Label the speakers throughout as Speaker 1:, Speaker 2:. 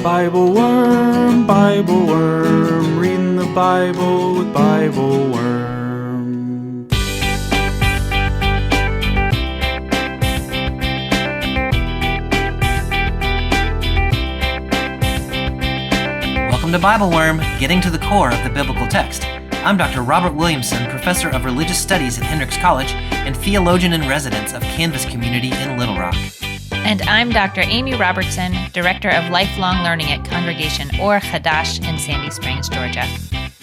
Speaker 1: BibleWorm, reading the Bible with BibleWorm.
Speaker 2: Welcome to BibleWorm, getting to the core of the biblical text. I'm Dr. Robert Williamson, professor of religious studies at Hendrix College and theologian in residence of Canvas Community in Little Rock.
Speaker 3: And I'm Dr. Amy Robertson, Director of Lifelong Learning at Congregation Or Chadash in Sandy Springs, Georgia.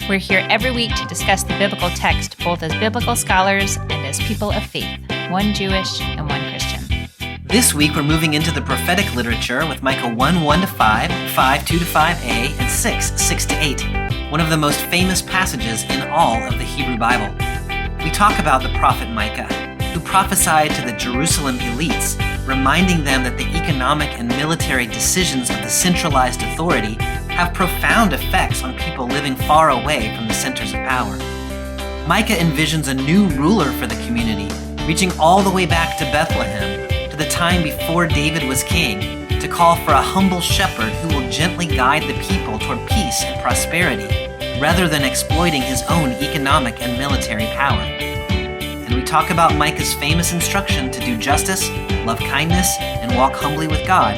Speaker 3: We're here every week to discuss the biblical text, both as biblical scholars and as people of faith, one Jewish and one Christian.
Speaker 2: This week, we're moving into the prophetic literature with Micah 1:1-5, 5:2-5a, and 6:6-8, one of the most famous passages in all of the Hebrew Bible. We talk about the prophet Micah, who prophesied to the Jerusalem elites, reminding them that the economic and military decisions of the centralized authority have profound effects on people living far away from the centers of power. Micah envisions a new ruler for the community, reaching all the way back to Bethlehem, to the time before David was king, to call for a humble shepherd who will gently guide the people toward peace and prosperity, rather than exploiting his own economic and military power. And we talk about Micah's famous instruction to do justice, love kindness, and walk humbly with God,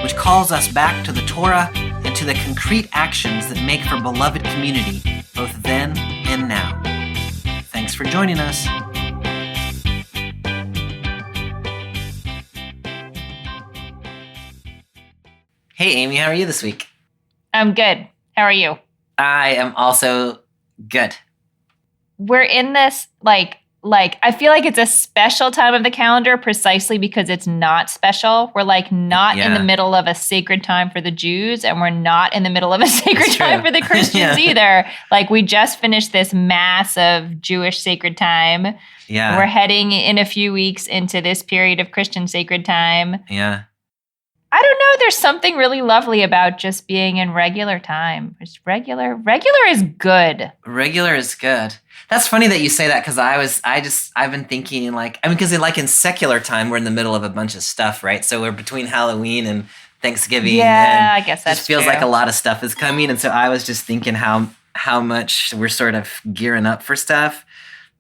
Speaker 2: which calls us back to the Torah and to the concrete actions that make for beloved community, both then and now. Thanks for joining us. Hey, Amy, how are you this week?
Speaker 3: I'm good. How are you?
Speaker 2: I am also good.
Speaker 3: We're in this, I feel like it's a special time of the calendar precisely because it's not special. We're not in the middle of a sacred time for the Jews, and we're not in the middle of a sacred time for the Christians either. We just finished this massive Jewish sacred time.
Speaker 2: Yeah.
Speaker 3: We're heading in a few weeks into this period of Christian sacred time.
Speaker 2: Yeah.
Speaker 3: I don't know. There's something really lovely about just being in regular time. Just regular is good.
Speaker 2: Regular is good. That's funny that you say that because I've been thinking because in secular time, we're in the middle of a bunch of stuff, right? So we're between Halloween and Thanksgiving.
Speaker 3: Yeah,
Speaker 2: and
Speaker 3: I guess that
Speaker 2: just feels
Speaker 3: true.
Speaker 2: like a lot of stuff is coming. And so I was just thinking how much we're sort of gearing up for stuff.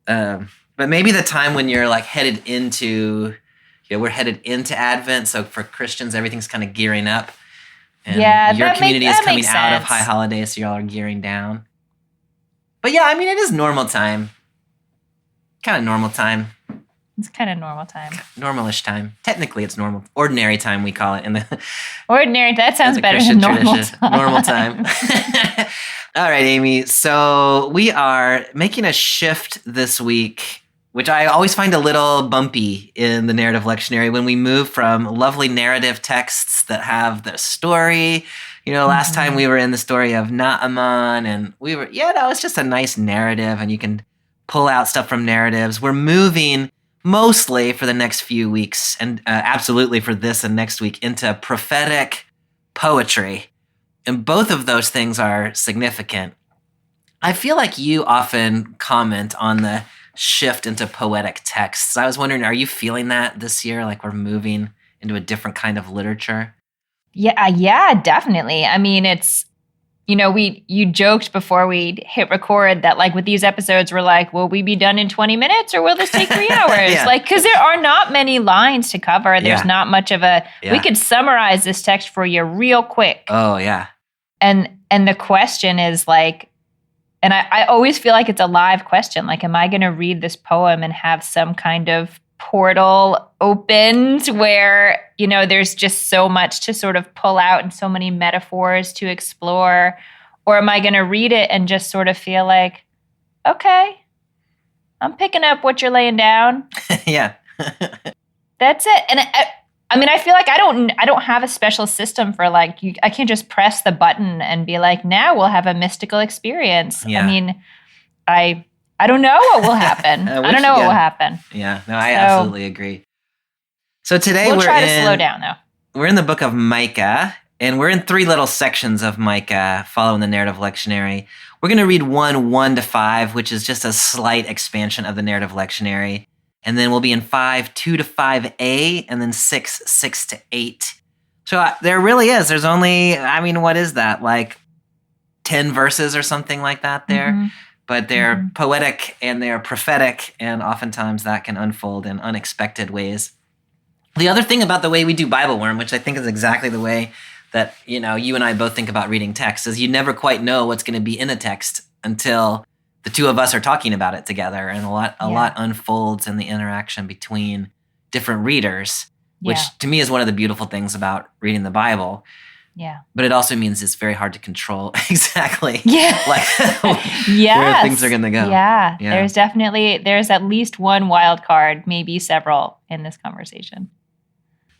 Speaker 2: But maybe the time when you're headed into, we're headed into Advent. So for Christians, everything's kind of gearing up. And your community is coming out of high holidays, so y'all are gearing down. But yeah, it is normal time. Kind of normal time.
Speaker 3: It's kind of normal time.
Speaker 2: Normalish time. Technically, it's normal. Ordinary time, we call it. In the
Speaker 3: Ordinary, that sounds better than normal time.
Speaker 2: Normal time. All right, Amy. So we are making a shift this week, which I always find a little bumpy in the narrative lectionary when we move from lovely narrative texts that have the story. Last time we were in the story of Naaman, and we were, it's just a nice narrative, and you can pull out stuff from narratives. We're moving mostly for the next few weeks, and absolutely for this and next week, into prophetic poetry. And both of those things are significant. I feel like you often comment on the shift into poetic texts. I was wondering, are you feeling that this year? We're moving into a different kind of literature?
Speaker 3: Yeah, definitely. It's, you joked before we hit record that with these episodes, we're will we be done in 20 minutes or will this take 3 hours?
Speaker 2: Yeah.
Speaker 3: Because there are not many lines to cover. There's not much of we could summarize this text for you real quick.
Speaker 2: Oh, yeah.
Speaker 3: And the question is and I always feel like it's a live question. Am I going to read this poem and have some kind of portal opened where, there's just so much to sort of pull out and so many metaphors to explore? Or am I going to read it and just sort of feel okay, I'm picking up what you're laying down.
Speaker 2: Yeah.
Speaker 3: That's it. And I feel like I don't have a special system for I can't just press the button and be now we'll have a mystical experience.
Speaker 2: Yeah.
Speaker 3: I don't know what will happen. I don't know what will happen.
Speaker 2: Yeah, no, I absolutely agree. So today
Speaker 3: we'll try to slow down, though.
Speaker 2: We're in the book of Micah, and we're in 3 little sections of Micah following the narrative lectionary. We're going to read 1:1-5, which is just a slight expansion of the narrative lectionary. And then we'll be in 5:2-5a, and then 6:6-8. So there really is. There's only, what is that? Like 10 verses or something like that there.
Speaker 3: Mm-hmm.
Speaker 2: But they're poetic and they're prophetic, and oftentimes that can unfold in unexpected ways. The other thing about the way we do BibleWorm, which I think is exactly the way that, you and I both think about reading text, is you never quite know what's going to be in a text until the two of us are talking about it together, and a lot unfolds in the interaction between different readers, which to me is one of the beautiful things about reading the Bible.
Speaker 3: Yeah.
Speaker 2: But it also means it's very hard to control exactly
Speaker 3: like
Speaker 2: where things are going to go.
Speaker 3: Yeah. There's at least one wild card, maybe several in this conversation.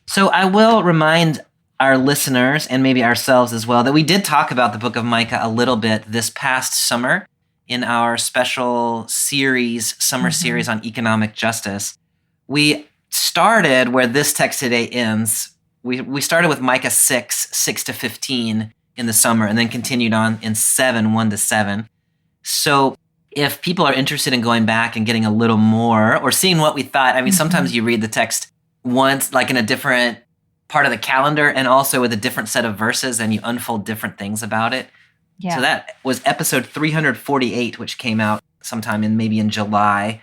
Speaker 2: So I will remind our listeners and maybe ourselves as well that we did talk about the book of Micah a little bit this past summer in our special summer series on economic justice. We started where this text today ends. We started with Micah 6 to 15 in the summer, and then continued on in 7, 1 to 7. So if people are interested in going back and getting a little more or seeing what we thought, sometimes you read the text once, like in a different part of the calendar and also with a different set of verses, and you unfold different things about it. Yeah. So that was episode 348, which came out sometime in July.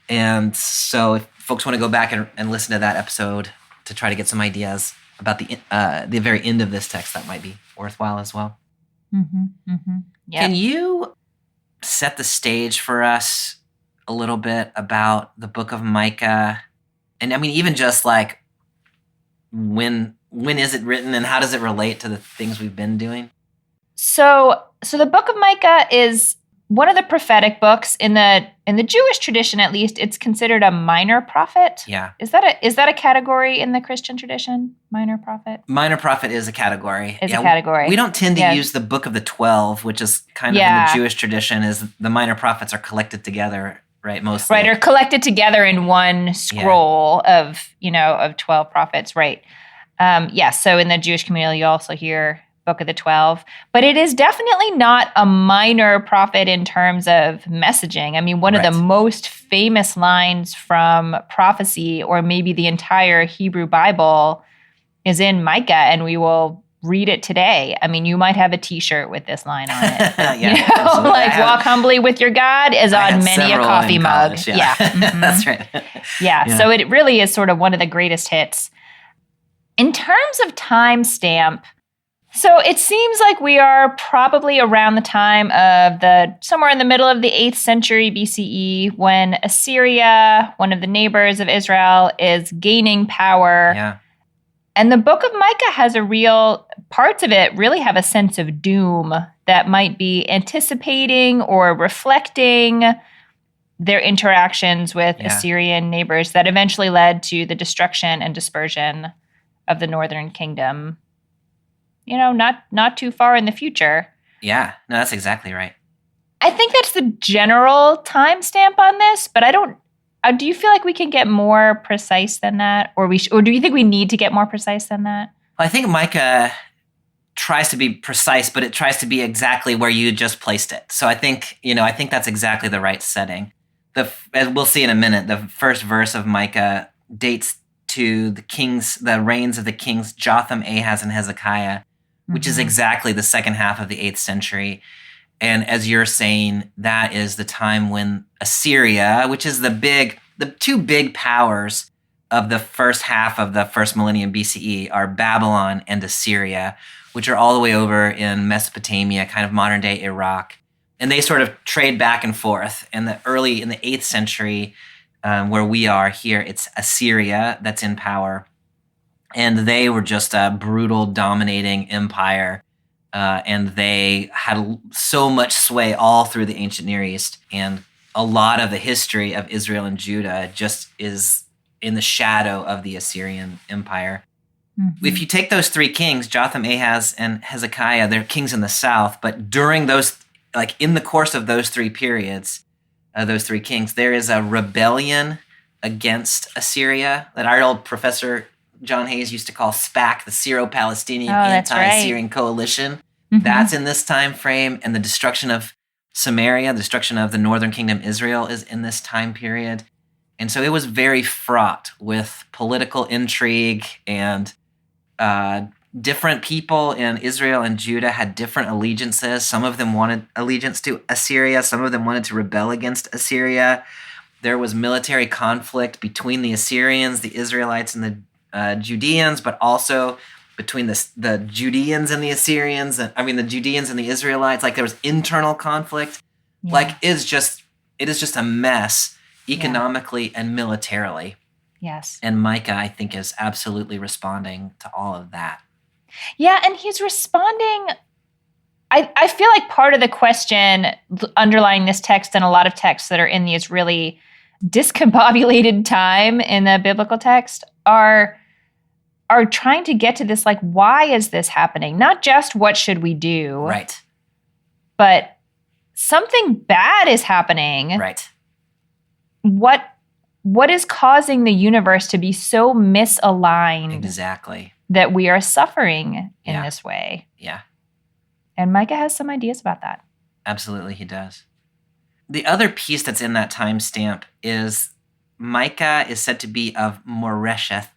Speaker 2: And so if folks want to go back and listen to that episode to try to get some ideas about the very end of this text, that might be worthwhile as well. Yep. Can you set the stage for us a little bit about the book of Micah? And even just like when is it written and how does it relate to the things we've been doing? So the book of Micah is one of the prophetic books in the Jewish tradition. At least it's considered a minor prophet. Yeah. Is that a category in the Christian tradition? Minor prophet? Minor prophet is a category. A category. We don't tend to use the book of the 12, which is kind of in the Jewish tradition, is the minor prophets are collected together, right? Mostly. Right, or collected together in one scroll of 12 prophets, right? So in the Jewish community, you also hear Book of the 12, but it is definitely not a minor prophet in terms of messaging. One of the most famous lines from prophecy, or maybe the entire Hebrew Bible, is in Micah, and we will read it today. You might have a T-shirt with this line on it. Walk humbly with your God is on many a coffee mug. College, That's right. So it really is sort of one of the greatest hits. In terms of timestamp, so it seems like we are probably around the time of somewhere in the middle of the 8th century BCE, when Assyria, one of the neighbors of Israel, is gaining power. Yeah. And the book of Micah has parts of it really have a sense of doom that might be anticipating or reflecting their interactions with Assyrian neighbors that eventually led to the destruction and dispersion of the northern kingdom. Not too far in the future. Yeah, no, that's exactly right. I think that's the general timestamp on this, but I don't. Do you feel like we can get more precise than that, or do you think we need to get more precise than that? Well, I think Micah tries to be precise, but it tries to be exactly where you just placed it. So I think that's exactly the right setting. As we'll see in a minute, the first verse of Micah dates to the reigns of the kings Jotham, Ahaz, and Hezekiah, which is exactly the second half of the 8th century. And as you're saying, that is the time when Assyria, which is the two big powers of the first half of the first millennium BCE, are Babylon and Assyria, which are all the way over in Mesopotamia, kind of modern day Iraq. And they sort of trade back and forth. In the 8th century, where we are here, it's Assyria that's in power. And they were just a brutal, dominating empire. And they had so much sway all through the ancient Near East. And a lot of the history of Israel and Judah just is in the shadow of the Assyrian Empire. Mm-hmm. If you take those three kings, Jotham, Ahaz, and Hezekiah, they're kings in the south. But during those, in the course of those three periods, those three kings, there is a rebellion against Assyria that our old professor John Hayes used to call SPAC, the Syro-Palestinian Anti-Assyrian Coalition. Mm-hmm. That's in this time frame, and the destruction of Samaria, the destruction of the northern kingdom Israel, is in this time period. And so it was very fraught with political intrigue and different people in Israel and Judah had different allegiances. Some of them wanted allegiance to Assyria. Some of them wanted to rebel against Assyria. There was military conflict between the Assyrians, the Israelites, and the Judeans, but also between the Judeans and the Assyrians. The Judeans and the Israelites. Like there was internal conflict.
Speaker 3: Yeah.
Speaker 2: Like it is just a mess economically and militarily.
Speaker 3: Yes.
Speaker 2: And Micah, I think, is absolutely responding to all of that.
Speaker 3: Yeah, and he's responding. I feel like part of the question underlying this text and a lot of texts that are in these really discombobulated time in the biblical text are trying to get to this, like, why is this happening? Not just what should we do,
Speaker 2: Right.
Speaker 3: but something bad is happening.
Speaker 2: Right.
Speaker 3: What is causing the universe to be so misaligned
Speaker 2: Exactly.
Speaker 3: that we are suffering in
Speaker 2: Yeah.
Speaker 3: this way?
Speaker 2: Yeah.
Speaker 3: And Micah has some ideas about that.
Speaker 2: Absolutely, he does. The other piece that's in that timestamp is Micah is said to be of Moresheth,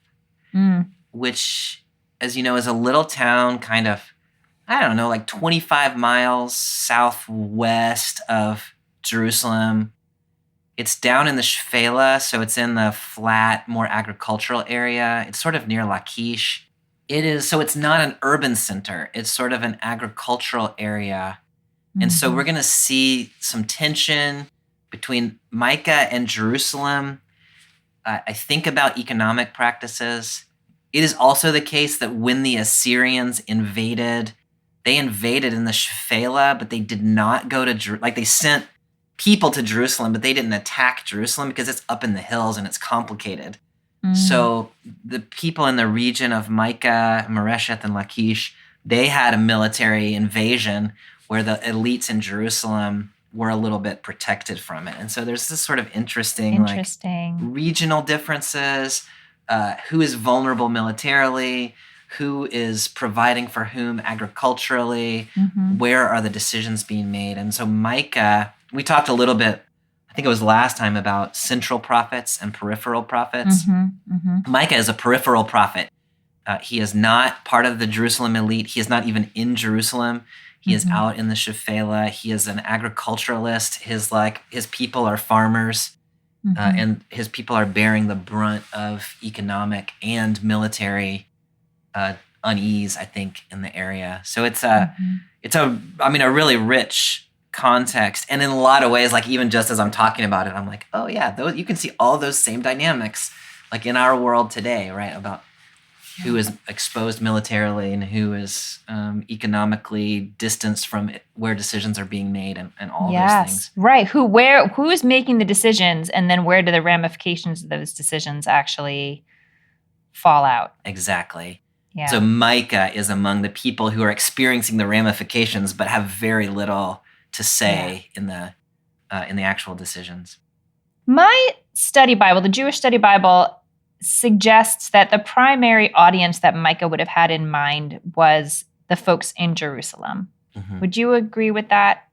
Speaker 2: which, as you know, is a little town kind of, I don't know, like 25 miles southwest of Jerusalem. It's down in the Shephelah, so it's in the flat, more agricultural area. It's sort of near Lachish. So it's not an urban center. It's sort of an agricultural area. And so we're going to see some tension between Micah and Jerusalem. I think about economic practices. It is also the case that when the Assyrians invaded, they invaded in the Shephelah, but they did not go to Jerusalem. Like they sent people to Jerusalem, but they didn't attack Jerusalem because it's up in the hills and it's complicated. So the people in the region of Micah, Moresheth, and Lachish, they had a military invasion where the elites in Jerusalem were a little bit protected from it. And so there's this sort of interesting. Like regional differences, who is vulnerable militarily, who is providing for whom agriculturally, where are the decisions being made. And so Micah, we talked a little bit, I think it was last time, about central prophets and peripheral prophets. Micah is a peripheral prophet. He is not part of the Jerusalem elite. He is not even in Jerusalem. He is out in the Shephelah. He is an agriculturalist. His people are farmers, and his people are bearing the brunt of economic and military unease, I think, in the area. So it's a really rich context. And in a lot of ways, like even just as I'm talking about it, I'm like, oh yeah, you can see all those same dynamics like in our world today, right? About who is exposed militarily and who is economically distanced from where decisions are being made and all those things.
Speaker 3: Right. Who is making the decisions, and then where do the ramifications of those decisions actually fall out?
Speaker 2: Exactly.
Speaker 3: Yeah.
Speaker 2: So Micah is among the people who are experiencing the ramifications but have very little to say in the actual decisions.
Speaker 3: My study Bible, the Jewish study Bible, suggests that the primary audience that Micah would have had in mind was the folks in Jerusalem. Would you agree with that?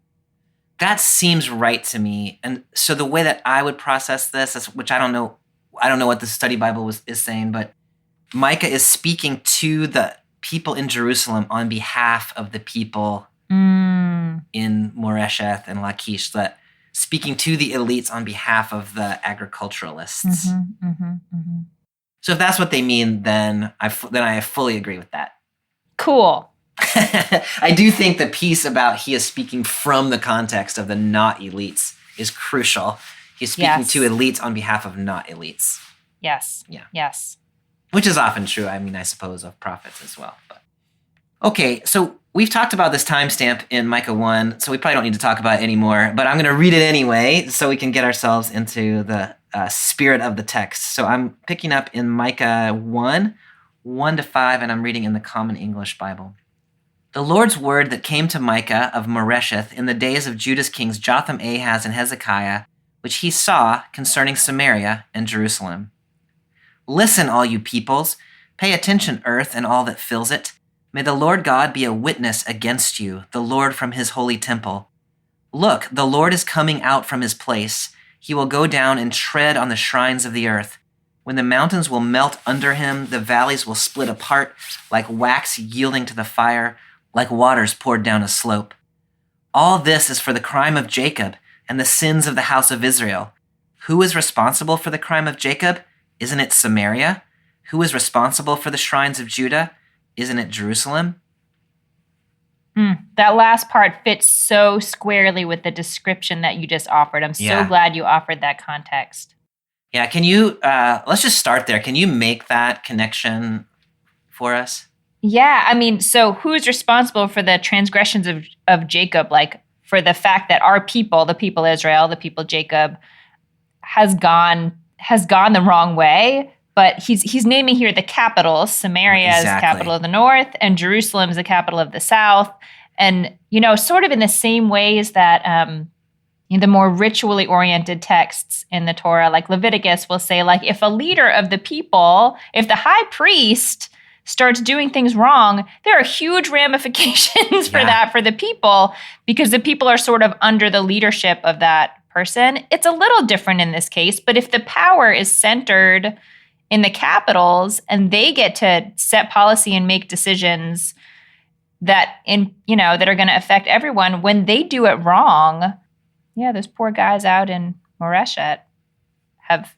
Speaker 2: That seems right to me. And so the way that I would process this, which I don't know what the study Bible is saying, but Micah is speaking to the people in Jerusalem on behalf of the people in Moresheth and Lachish, that speaking to the elites on behalf of the agriculturalists. So if that's what they mean, then I fully agree with that.
Speaker 3: Cool.
Speaker 2: I do think the piece about he is speaking from the context of the not elites is crucial. He's speaking to elites on behalf of not elites.
Speaker 3: Yes.
Speaker 2: Yeah.
Speaker 3: Yes.
Speaker 2: Which is often true, I suppose, of prophets as well. But okay, so we've talked about this timestamp in Micah 1, so we probably don't need to talk about it anymore, but I'm going to read it anyway so we can get ourselves into the spirit of the text. So I'm picking up in Micah 1, 1-5, and I'm reading in the Common English Bible. The Lord's word that came to Micah of Moresheth in the days of Judah's kings Jotham, Ahaz, and Hezekiah, which he saw concerning Samaria and Jerusalem. Listen, all you peoples. Pay attention, earth, and all that fills it. May the Lord God be a witness against you, the Lord from his holy temple. Look, the Lord is coming out from his place. He will go down and tread on the shrines of the earth. When the mountains will melt under him, the valleys will split apart like wax yielding to the fire, like waters poured down a slope. All this is for the crime of Jacob and the sins of the house of Israel. Who is responsible for the crime of Jacob? Isn't it Samaria? Who is responsible for the shrines of Judah? Isn't it Jerusalem?
Speaker 3: That last part fits so squarely with the description that you just offered. I'm so glad you offered that context.
Speaker 2: Yeah, can you, let's just start there. Can you make that connection for us?
Speaker 3: Yeah, I mean, so who's responsible for the transgressions of Jacob? Like for the fact that our people, the people Israel, the people Jacob, has gone the wrong way. But he's naming here the capitals. Samaria is the capital of the north, and Jerusalem is the capital of the south. And, sort of in the same ways that the more ritually oriented texts in the Torah, like Leviticus, will say, like, if a leader of the people, if the high priest starts doing things wrong, there are huge ramifications for that for the people, because the people are sort of under the leadership of that person. It's a little different in this case, but if the power is centered in the capitals and they get to set policy and make decisions that that are going to affect everyone, when they do it wrong, those poor guys out in Moreshet have,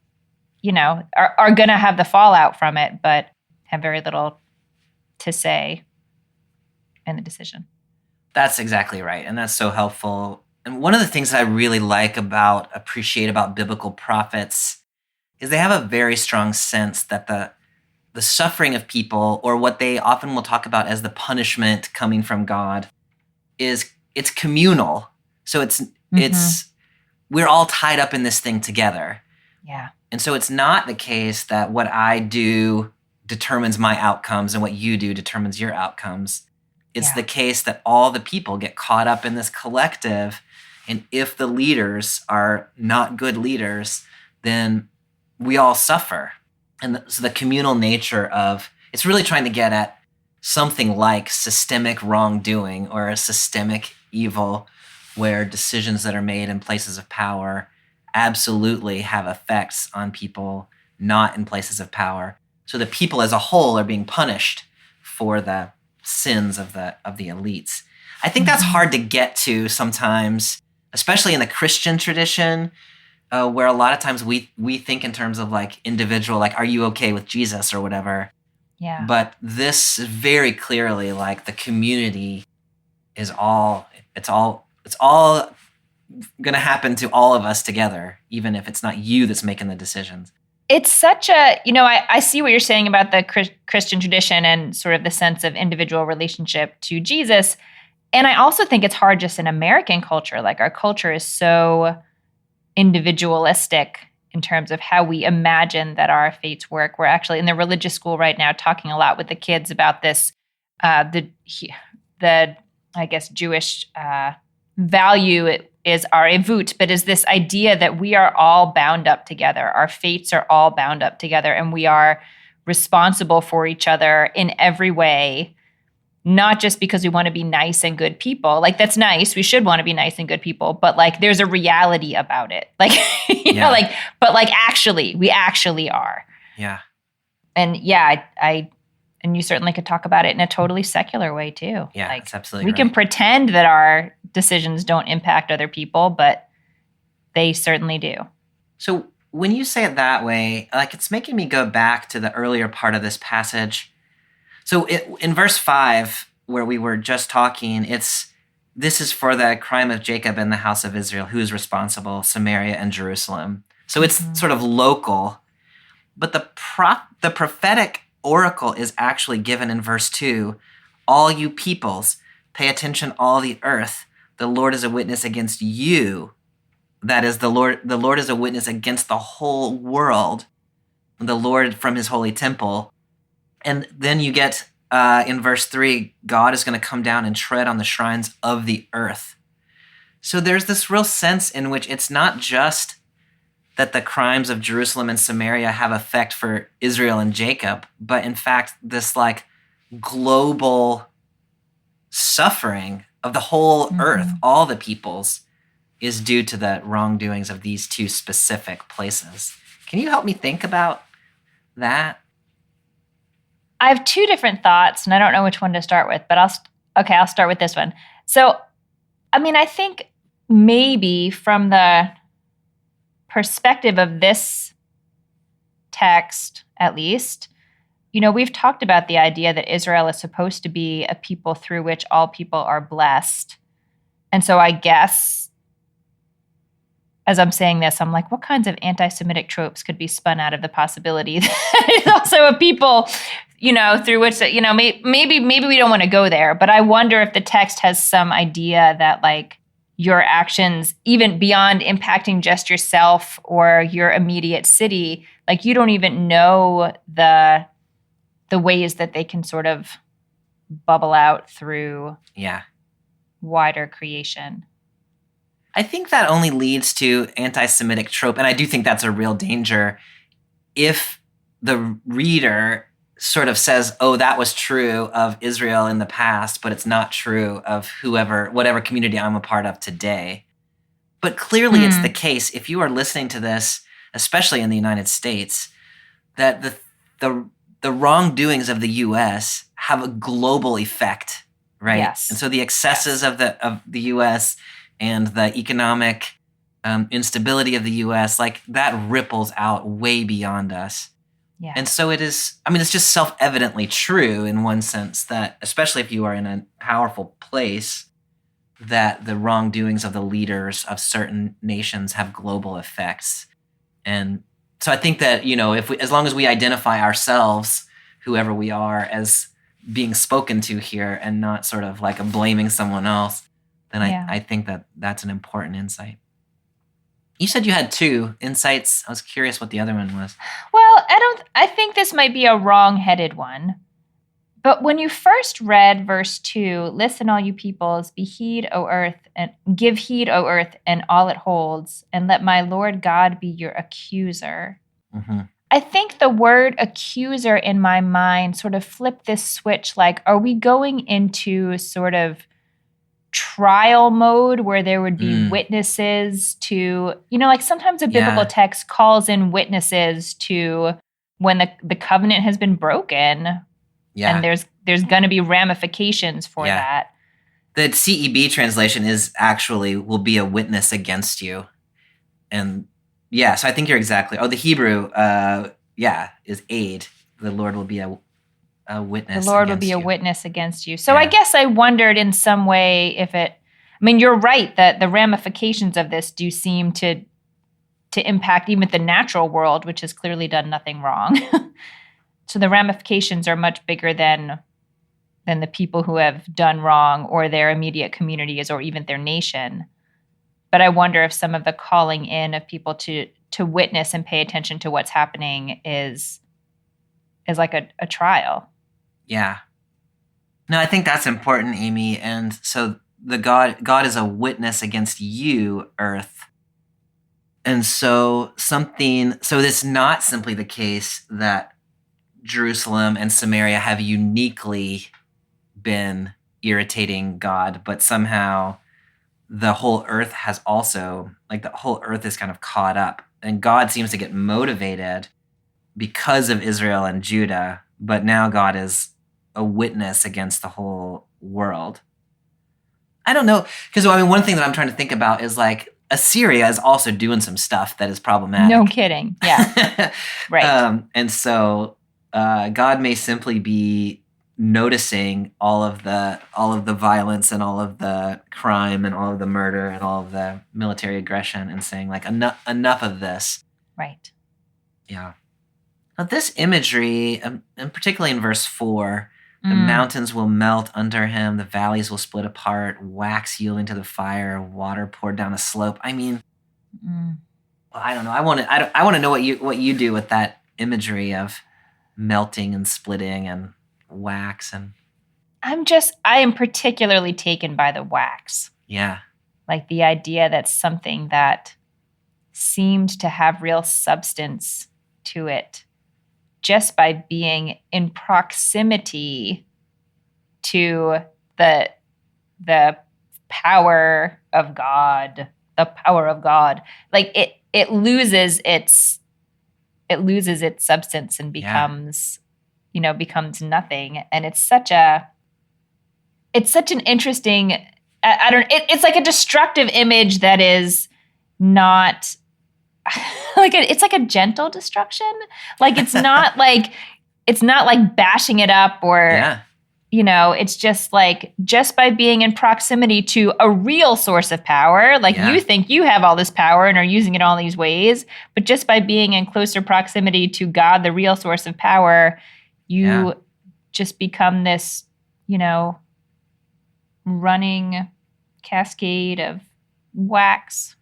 Speaker 3: are going to have the fallout from it, but have very little to say in the decision.
Speaker 2: That's exactly right. And that's so helpful. And one of the things that I really appreciate about biblical prophets is they have a very strong sense that the suffering of people, or what they often will talk about as the punishment coming from God, it's communal. So it's we're all tied up in this thing together.
Speaker 3: Yeah.
Speaker 2: And so it's not the case that what I do determines my outcomes and what you do determines your outcomes. It's the case that all the people get caught up in this collective, and if the leaders are not good leaders, then we all suffer. And so the communal nature of it's really trying to get at something like systemic wrongdoing or a systemic evil, where decisions that are made in places of power absolutely have effects on people not in places of power. So the people as a whole are being punished for the sins of the elites. I think that's hard to get to sometimes, especially in the Christian tradition, where a lot of times we think in terms of like individual, like, are you okay with Jesus or whatever?
Speaker 3: Yeah.
Speaker 2: But this is very clearly like the community is it's all going to happen to all of us together, even if it's not you that's making the decisions.
Speaker 3: It's such a, I see what you're saying about the Christian tradition and sort of the sense of individual relationship to Jesus. And I also think it's hard just in American culture. Like our culture is so individualistic in terms of how we imagine that our fates work. We're actually in the religious school right now talking a lot with the kids about this, the I guess Jewish value is our evut, but is this idea that we are all bound up together. Our fates are all bound up together, and we are responsible for each other in every way, not just because we want to be nice and good people. Like, that's nice. We should want to be nice and good people, but like there's a reality about it. Like, actually, we actually are.
Speaker 2: Yeah.
Speaker 3: And and you certainly could talk about it in a totally secular way too.
Speaker 2: Yeah,
Speaker 3: like,
Speaker 2: that's absolutely
Speaker 3: we
Speaker 2: right.
Speaker 3: can pretend that our decisions don't impact other people, but they certainly do.
Speaker 2: So when you say it that way, like, it's making me go back to the earlier part of this passage. So in verse 5, where we were just talking, this is for the crime of Jacob and the house of Israel, who is responsible, Samaria and Jerusalem. So it's sort of local. But the prophetic oracle is actually given in verse 2. All you peoples, pay attention, all the earth. The Lord is a witness against you. That is, the Lord is a witness against the whole world. The Lord from his holy temple. And then you get in verse 3, God is going to come down and tread on the shrines of the earth. So there's this real sense in which it's not just that the crimes of Jerusalem and Samaria have effect for Israel and Jacob, but in fact, this like global suffering of the whole earth, all the peoples, is due to the wrongdoings of these two specific places. Can you help me think about that?
Speaker 3: I have two different thoughts, and I don't know which one to start with, but I'll start with this one. So, I mean, I think maybe from the perspective of this text, at least, we've talked about the idea that Israel is supposed to be a people through which all people are blessed. And so I guess as I'm saying this, I'm like, what kinds of anti-Semitic tropes could be spun out of the possibility that it's also a people, through which, maybe we don't want to go there. But I wonder if the text has some idea that like your actions, even beyond impacting just yourself or your immediate city, like you don't even know the ways that they can sort of bubble out through wider creation.
Speaker 2: I think that only leads to anti-Semitic trope, and I do think that's a real danger if the reader sort of says, oh, that was true of Israel in the past, but it's not true of whatever community I'm a part of today. But clearly it's the case, if you are listening to this, especially in the United States, that the wrongdoings of the U.S. have a global effect, right?
Speaker 3: Yes.
Speaker 2: And so the excesses of the U.S. and the economic instability of the U.S., like that ripples out way beyond us.
Speaker 3: Yeah.
Speaker 2: And so it's just self-evidently true in one sense that, especially if you are in a powerful place, that the wrongdoings of the leaders of certain nations have global effects. And so I think that, as long as we identify ourselves, whoever we are, as being spoken to here and not sort of like blaming someone else, then I think that that's an important insight. You said you had two insights. I was curious what the other one was.
Speaker 3: Well, I think this might be a wrong-headed one. But when you first read verse 2, listen, all you peoples, give heed, O earth, and all it holds, and let my Lord God be your accuser.
Speaker 2: Mm-hmm.
Speaker 3: I think the word accuser in my mind sort of flipped this switch. Like, are we going into sort of trial mode where there would be witnesses to, like sometimes a biblical text calls in witnesses to when the covenant has been broken. Yeah. And there's going to be ramifications for that.
Speaker 2: The CEB translation will be a witness against you. And so I think you're exactly. The Hebrew, is aid. The Lord will be a witness.
Speaker 3: The Lord will be a witness against you. So I guess I wondered in some way you're right that the ramifications of this do seem to impact even the natural world, which has clearly done nothing wrong. So the ramifications are much bigger than the people who have done wrong or their immediate communities or even their nation. But I wonder if some of the calling in of people to witness and pay attention to what's happening is like a trial.
Speaker 2: Yeah. No, I think that's important, Amy. And so the God is a witness against you, earth. And so it's not simply the case that Jerusalem and Samaria have uniquely been irritating God, but somehow the whole earth has also, the whole earth is kind of caught up. And God seems to get motivated because of Israel and Judah, but now God is a witness against the whole world. I don't know, because one thing that I'm trying to think about is Assyria is also doing some stuff that is problematic.
Speaker 3: No kidding. Yeah. Right.
Speaker 2: And so God may simply be noticing all of the violence and all of the crime and all of the murder and all of the military aggression and saying enough of this.
Speaker 3: Right.
Speaker 2: Yeah. Now this imagery, and particularly in verse 4, the mountains will melt under him, the valleys will split apart, wax yielding to the fire, water poured down a slope. I don't know. I want to know what you do with that imagery of melting and splitting and wax. And
Speaker 3: I am particularly taken by the wax.
Speaker 2: Yeah.
Speaker 3: Like the idea that something that seemed to have real substance to it, just by being in proximity to the power of God, like it loses its it loses its substance and
Speaker 2: Yeah.
Speaker 3: becomes nothing. And it's such an interesting, it's like a destructive image that is not it's like a gentle destruction. Like it's not like bashing it up or
Speaker 2: Yeah.
Speaker 3: It's just like, just by being in proximity to a real source of power, like
Speaker 2: Yeah.
Speaker 3: you think you have all this power and are using it all these ways, but just by being in closer proximity to God, the real source of power, you just become this, running cascade of wax.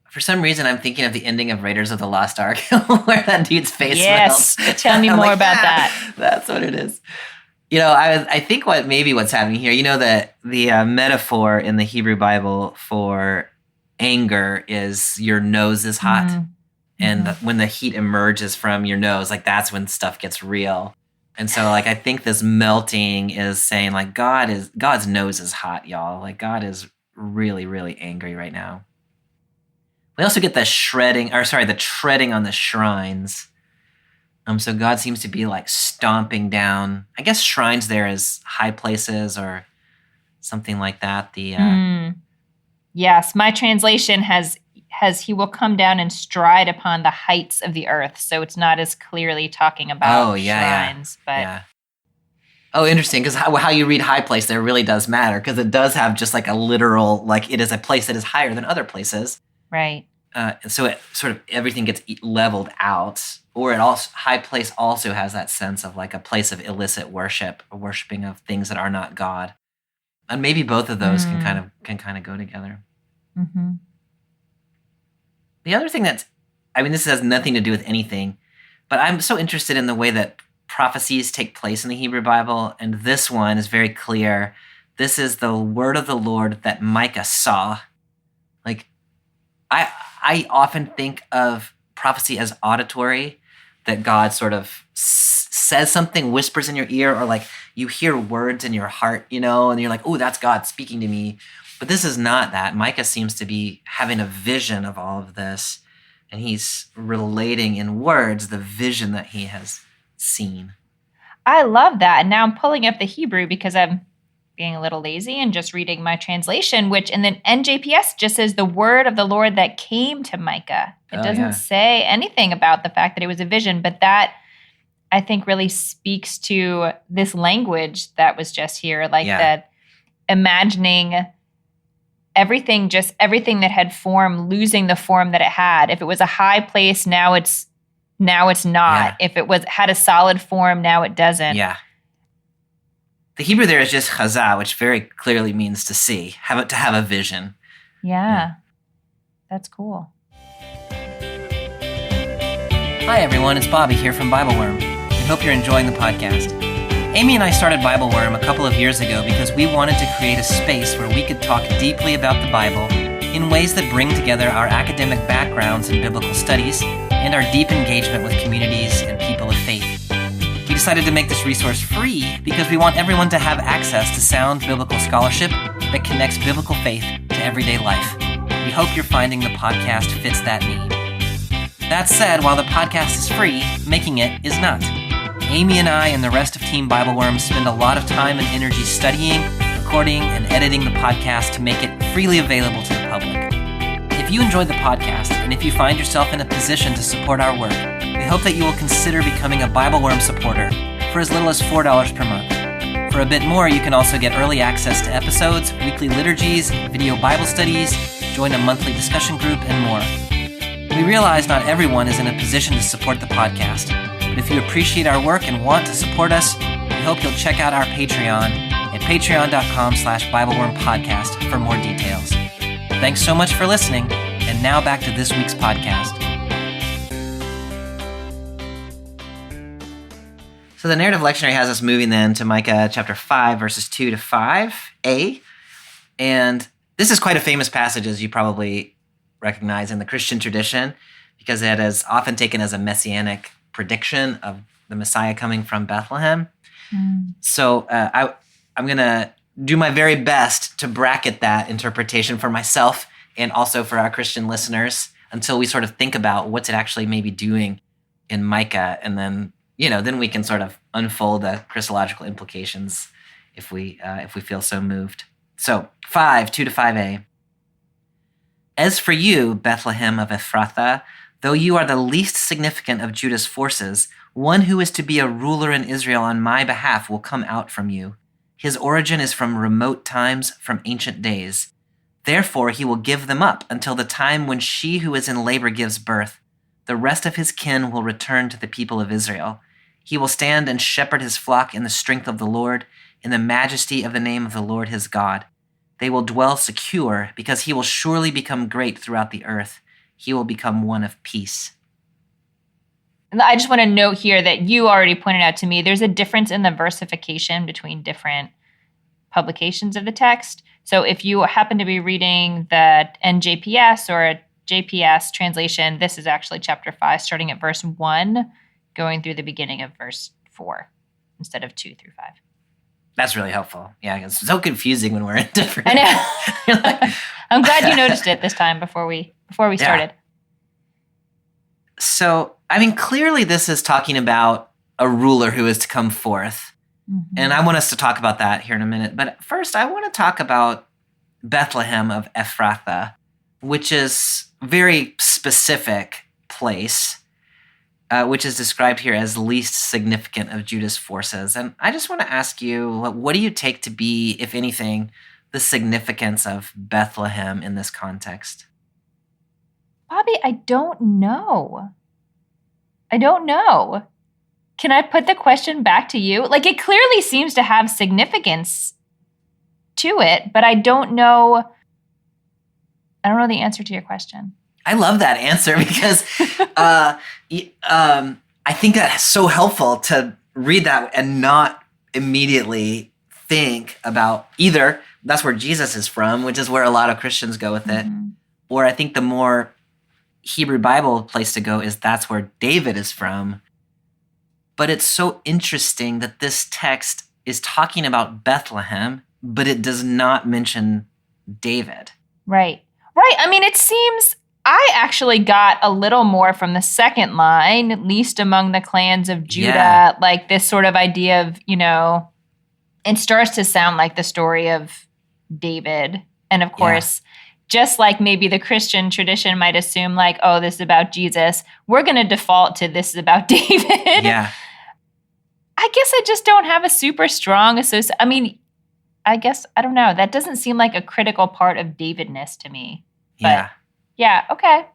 Speaker 2: For some reason, I'm thinking of the ending of Raiders of the Lost Ark, where that dude's face melts.
Speaker 3: Tell me
Speaker 2: I'm
Speaker 3: more
Speaker 2: like,
Speaker 3: about that.
Speaker 2: That's what it is. I think what's happening here, the metaphor in the Hebrew Bible for anger is your nose is hot.
Speaker 3: Mm-hmm.
Speaker 2: And when the heat emerges from your nose, like that's when stuff gets real. And so like I think this melting is saying like God's nose is hot, y'all. Like God is really, really angry right now. We also get the treading on the shrines. So God seems to be like stomping down. I guess shrines there is high places or something like that.
Speaker 3: Yes, my translation has he will come down and stride upon the heights of the earth. So it's not as clearly talking about shrines. But
Speaker 2: yeah. Oh, interesting, because how you read high place there really does matter, because it does have just like a literal, like it is a place that is higher than other places.
Speaker 3: Right.
Speaker 2: So it sort of everything gets leveled out, or high place also has that sense of like a place of illicit worship, a worshiping of things that are not God, and maybe both of those can kind of go together.
Speaker 3: Mm-hmm.
Speaker 2: The other thing this has nothing to do with anything, but I'm so interested in the way that prophecies take place in the Hebrew Bible, and this one is very clear. This is the word of the Lord that Micah saw. Like, I often think of prophecy as auditory, that God sort of says something, whispers in your ear, or like you hear words in your heart, and you're like, oh, that's God speaking to me. But this is not that. Micah seems to be having a vision of all of this, and he's relating in words the vision that he has seen.
Speaker 3: I love that. And now I'm pulling up the Hebrew because I'm being a little lazy and just reading my translation, which in the NJPS just says the word of the Lord that came to Micah. It doesn't say anything about the fact that it was a vision, but that I think really speaks to this language that was just here, like that imagining everything that had form, losing the form that it had. If it was a high place, now it's not.
Speaker 2: Yeah.
Speaker 3: If it had a solid form, now it doesn't.
Speaker 2: Yeah. The Hebrew there is just chazah, which very clearly means to see, to have a vision.
Speaker 3: Yeah. That's cool.
Speaker 2: Hi, everyone. It's Bobby here from BibleWorm. We hope you're enjoying the podcast. Amy and I started BibleWorm a couple of years ago because we wanted to create a space where we could talk deeply about the Bible in ways that bring together our academic backgrounds in biblical studies and our deep engagement with communities and people of faith. We decided to make this resource free because we want everyone to have access to sound biblical scholarship that connects biblical faith to everyday life. We hope you're finding the podcast fits that need. That said, while the podcast is free, making it is not. Amy and I and the rest of Team BibleWorm spend a lot of time and energy studying, recording, and editing the podcast to make it freely available to the public. If you enjoyed the podcast, and if you find yourself in a position to support our work, we hope that you will consider becoming a BibleWorm supporter for as little as $4 per month. For a bit more, you can also get early access to episodes, weekly liturgies, video Bible studies, join a monthly discussion group, and more. We realize not everyone is in a position to support the podcast, but if you appreciate our work and want to support us, we hope you'll check out our Patreon at patreon.com/BibleWormPodcast for more details. Thanks so much for listening, and now back to this week's podcast. So the narrative lectionary has us moving then to Micah chapter 5, verses 2 to 5a, and this is quite a famous passage, as you probably recognize in the Christian tradition, because it is often taken as a messianic prediction of the Messiah coming from Bethlehem. So I'm going to do my very best to bracket that interpretation for myself and also for our Christian listeners until we sort of think about what's it actually maybe doing in Micah, and then then we can sort of unfold the Christological implications if we feel so moved. So 2-5a. As for you, Bethlehem of Ephrathah, though you are the least significant of Judah's forces, one who is to be a ruler in Israel on my behalf will come out from you. His origin is from remote times, from ancient days. Therefore he will give them up until the time when she who is in labor gives birth. The rest of his kin will return to the people of Israel. He will stand and shepherd his flock in the strength of the Lord, in the majesty of the name of the Lord his God. They will dwell secure, because he will surely become great throughout the earth. He will become one of peace.
Speaker 3: I just want to note here that you already pointed out to me there's a difference in the versification between different publications of the text. So if you happen to be reading the NJPS or a JPS translation, this is actually chapter 5, starting at verse 1, going through the beginning of verse 4 instead of 2 through 5.
Speaker 2: That's really helpful. Yeah, it's so confusing when we're in different.
Speaker 3: I know. I'm glad you noticed it this time before we started.
Speaker 2: So, I mean, clearly this is talking about a ruler who is to come forth. Mm-hmm. And I want us to talk about that here in a minute. But first, I want to talk about Bethlehem of Ephrathah, which is a very specific place, which is described here as least significant of Judah's forces. And I just want to ask you, what do you take to be, if anything, the significance of Bethlehem in this context?
Speaker 3: Bobby, I don't know. Can I put the question back to you? Like, it clearly seems to have significance to it, but I don't know the answer to your question.
Speaker 2: I love that answer because I think that's so helpful to read that and not immediately think about either that's where Jesus is from, which is where a lot of Christians go with it, or I think the more Hebrew Bible place to go is that's where David is from. But it's so interesting that this text is talking about Bethlehem, but it does not mention David.
Speaker 3: Right. I mean, it seems I actually got a little more from the second line, least among the clans of Judah, like this sort of idea of, it starts to sound like the story of David. And of course, just like maybe the Christian tradition might assume like, oh, this is about Jesus, we're going to default to this is about David.
Speaker 2: Yeah.
Speaker 3: I guess I just don't have a super strong association. I mean, I guess, I don't know. That doesn't seem like a critical part of Davidness to me. But yeah, okay.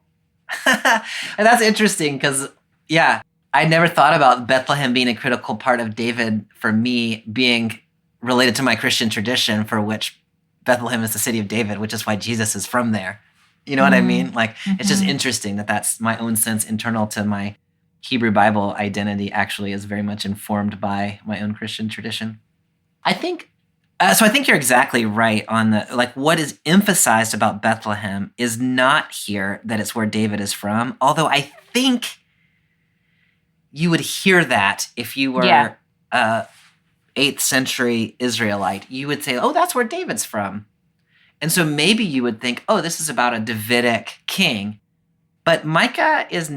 Speaker 2: And that's interesting because, I never thought about Bethlehem being a critical part of David for me being related to my Christian tradition, for which Bethlehem is the city of David, which is why Jesus is from there. You know what I mean? Like, it's just interesting that that's my own sense internal to my Hebrew Bible identity actually is very much informed by my own Christian tradition. I think you're exactly right on what is emphasized about Bethlehem is not here that it's where David is from. Although I think you would hear that if you were 8th century Israelite. You would say, oh, that's where David's from. And so maybe you would think, oh, this is about a Davidic king. But Micah is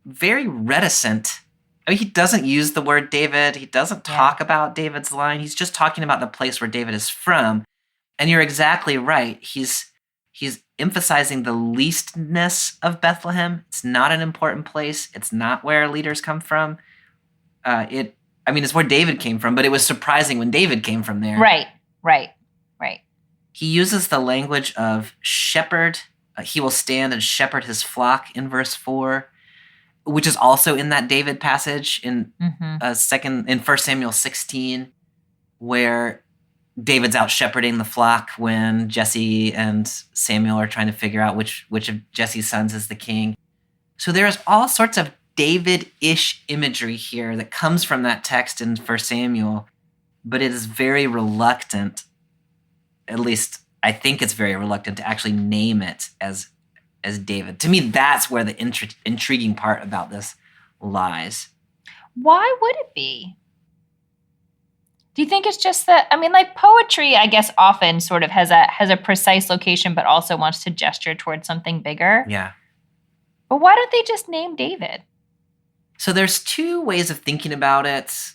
Speaker 2: very reticent. I mean, he doesn't use the word David. He doesn't talk about David's line. He's just talking about the place where David is from. And you're exactly right. He's emphasizing the leastness of Bethlehem. It's not an important place. It's not where leaders come from. It's where David came from, but it was surprising when David came from there.
Speaker 3: Right.
Speaker 2: He uses the language of shepherd. He will stand and shepherd his flock in verse 4. Which is also in that David passage in 1 Samuel 16, where David's out shepherding the flock when Jesse and Samuel are trying to figure out which of Jesse's sons is the king. So there's all sorts of David-ish imagery here that comes from that text in 1 Samuel, but it is very reluctant, at least I think it's very reluctant to actually name it as David. To me, that's where the intriguing part about this lies.
Speaker 3: Why would it be? Do you think it's just that, poetry, I guess, often sort of has a precise location, but also wants to gesture towards something bigger.
Speaker 2: Yeah.
Speaker 3: But why don't they just name David?
Speaker 2: So there's two ways of thinking about it.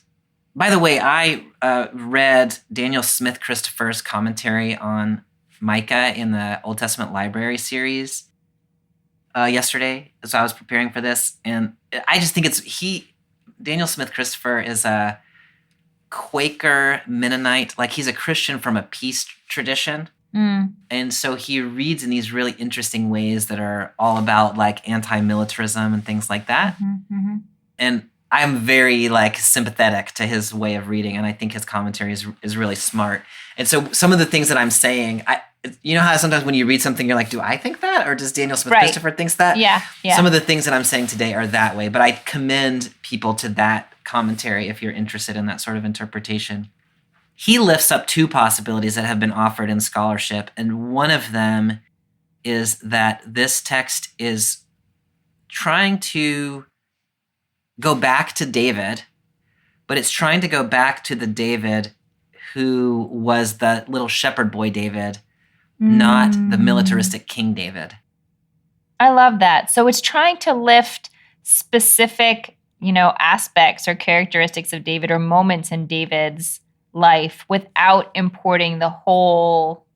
Speaker 2: By the way, I read Daniel Smith Christopher's commentary on Micah in the Old Testament Library series yesterday as I was preparing for this. And I just think Daniel Smith Christopher is a Quaker Mennonite, like he's a Christian from a peace tradition. And so he reads in these really interesting ways that are all about like anti-militarism and things like that. And I'm very like sympathetic to his way of reading, and I think his commentary is really smart. And so some of the things that I'm saying, you know how sometimes when you read something, you're like, do I think that? Or does Daniel Smith Christopher thinks that?
Speaker 3: Yeah.
Speaker 2: Some of the things that I'm saying today are that way, but I commend people to that commentary if you're interested in that sort of interpretation. He lifts up two possibilities that have been offered in scholarship, and one of them is that this text is trying to go back to David, but it's trying to go back to the David who was the little shepherd boy David, not the militaristic King David.
Speaker 3: I love that. So it's trying to lift specific, aspects or characteristics of David or moments in David's life without importing the whole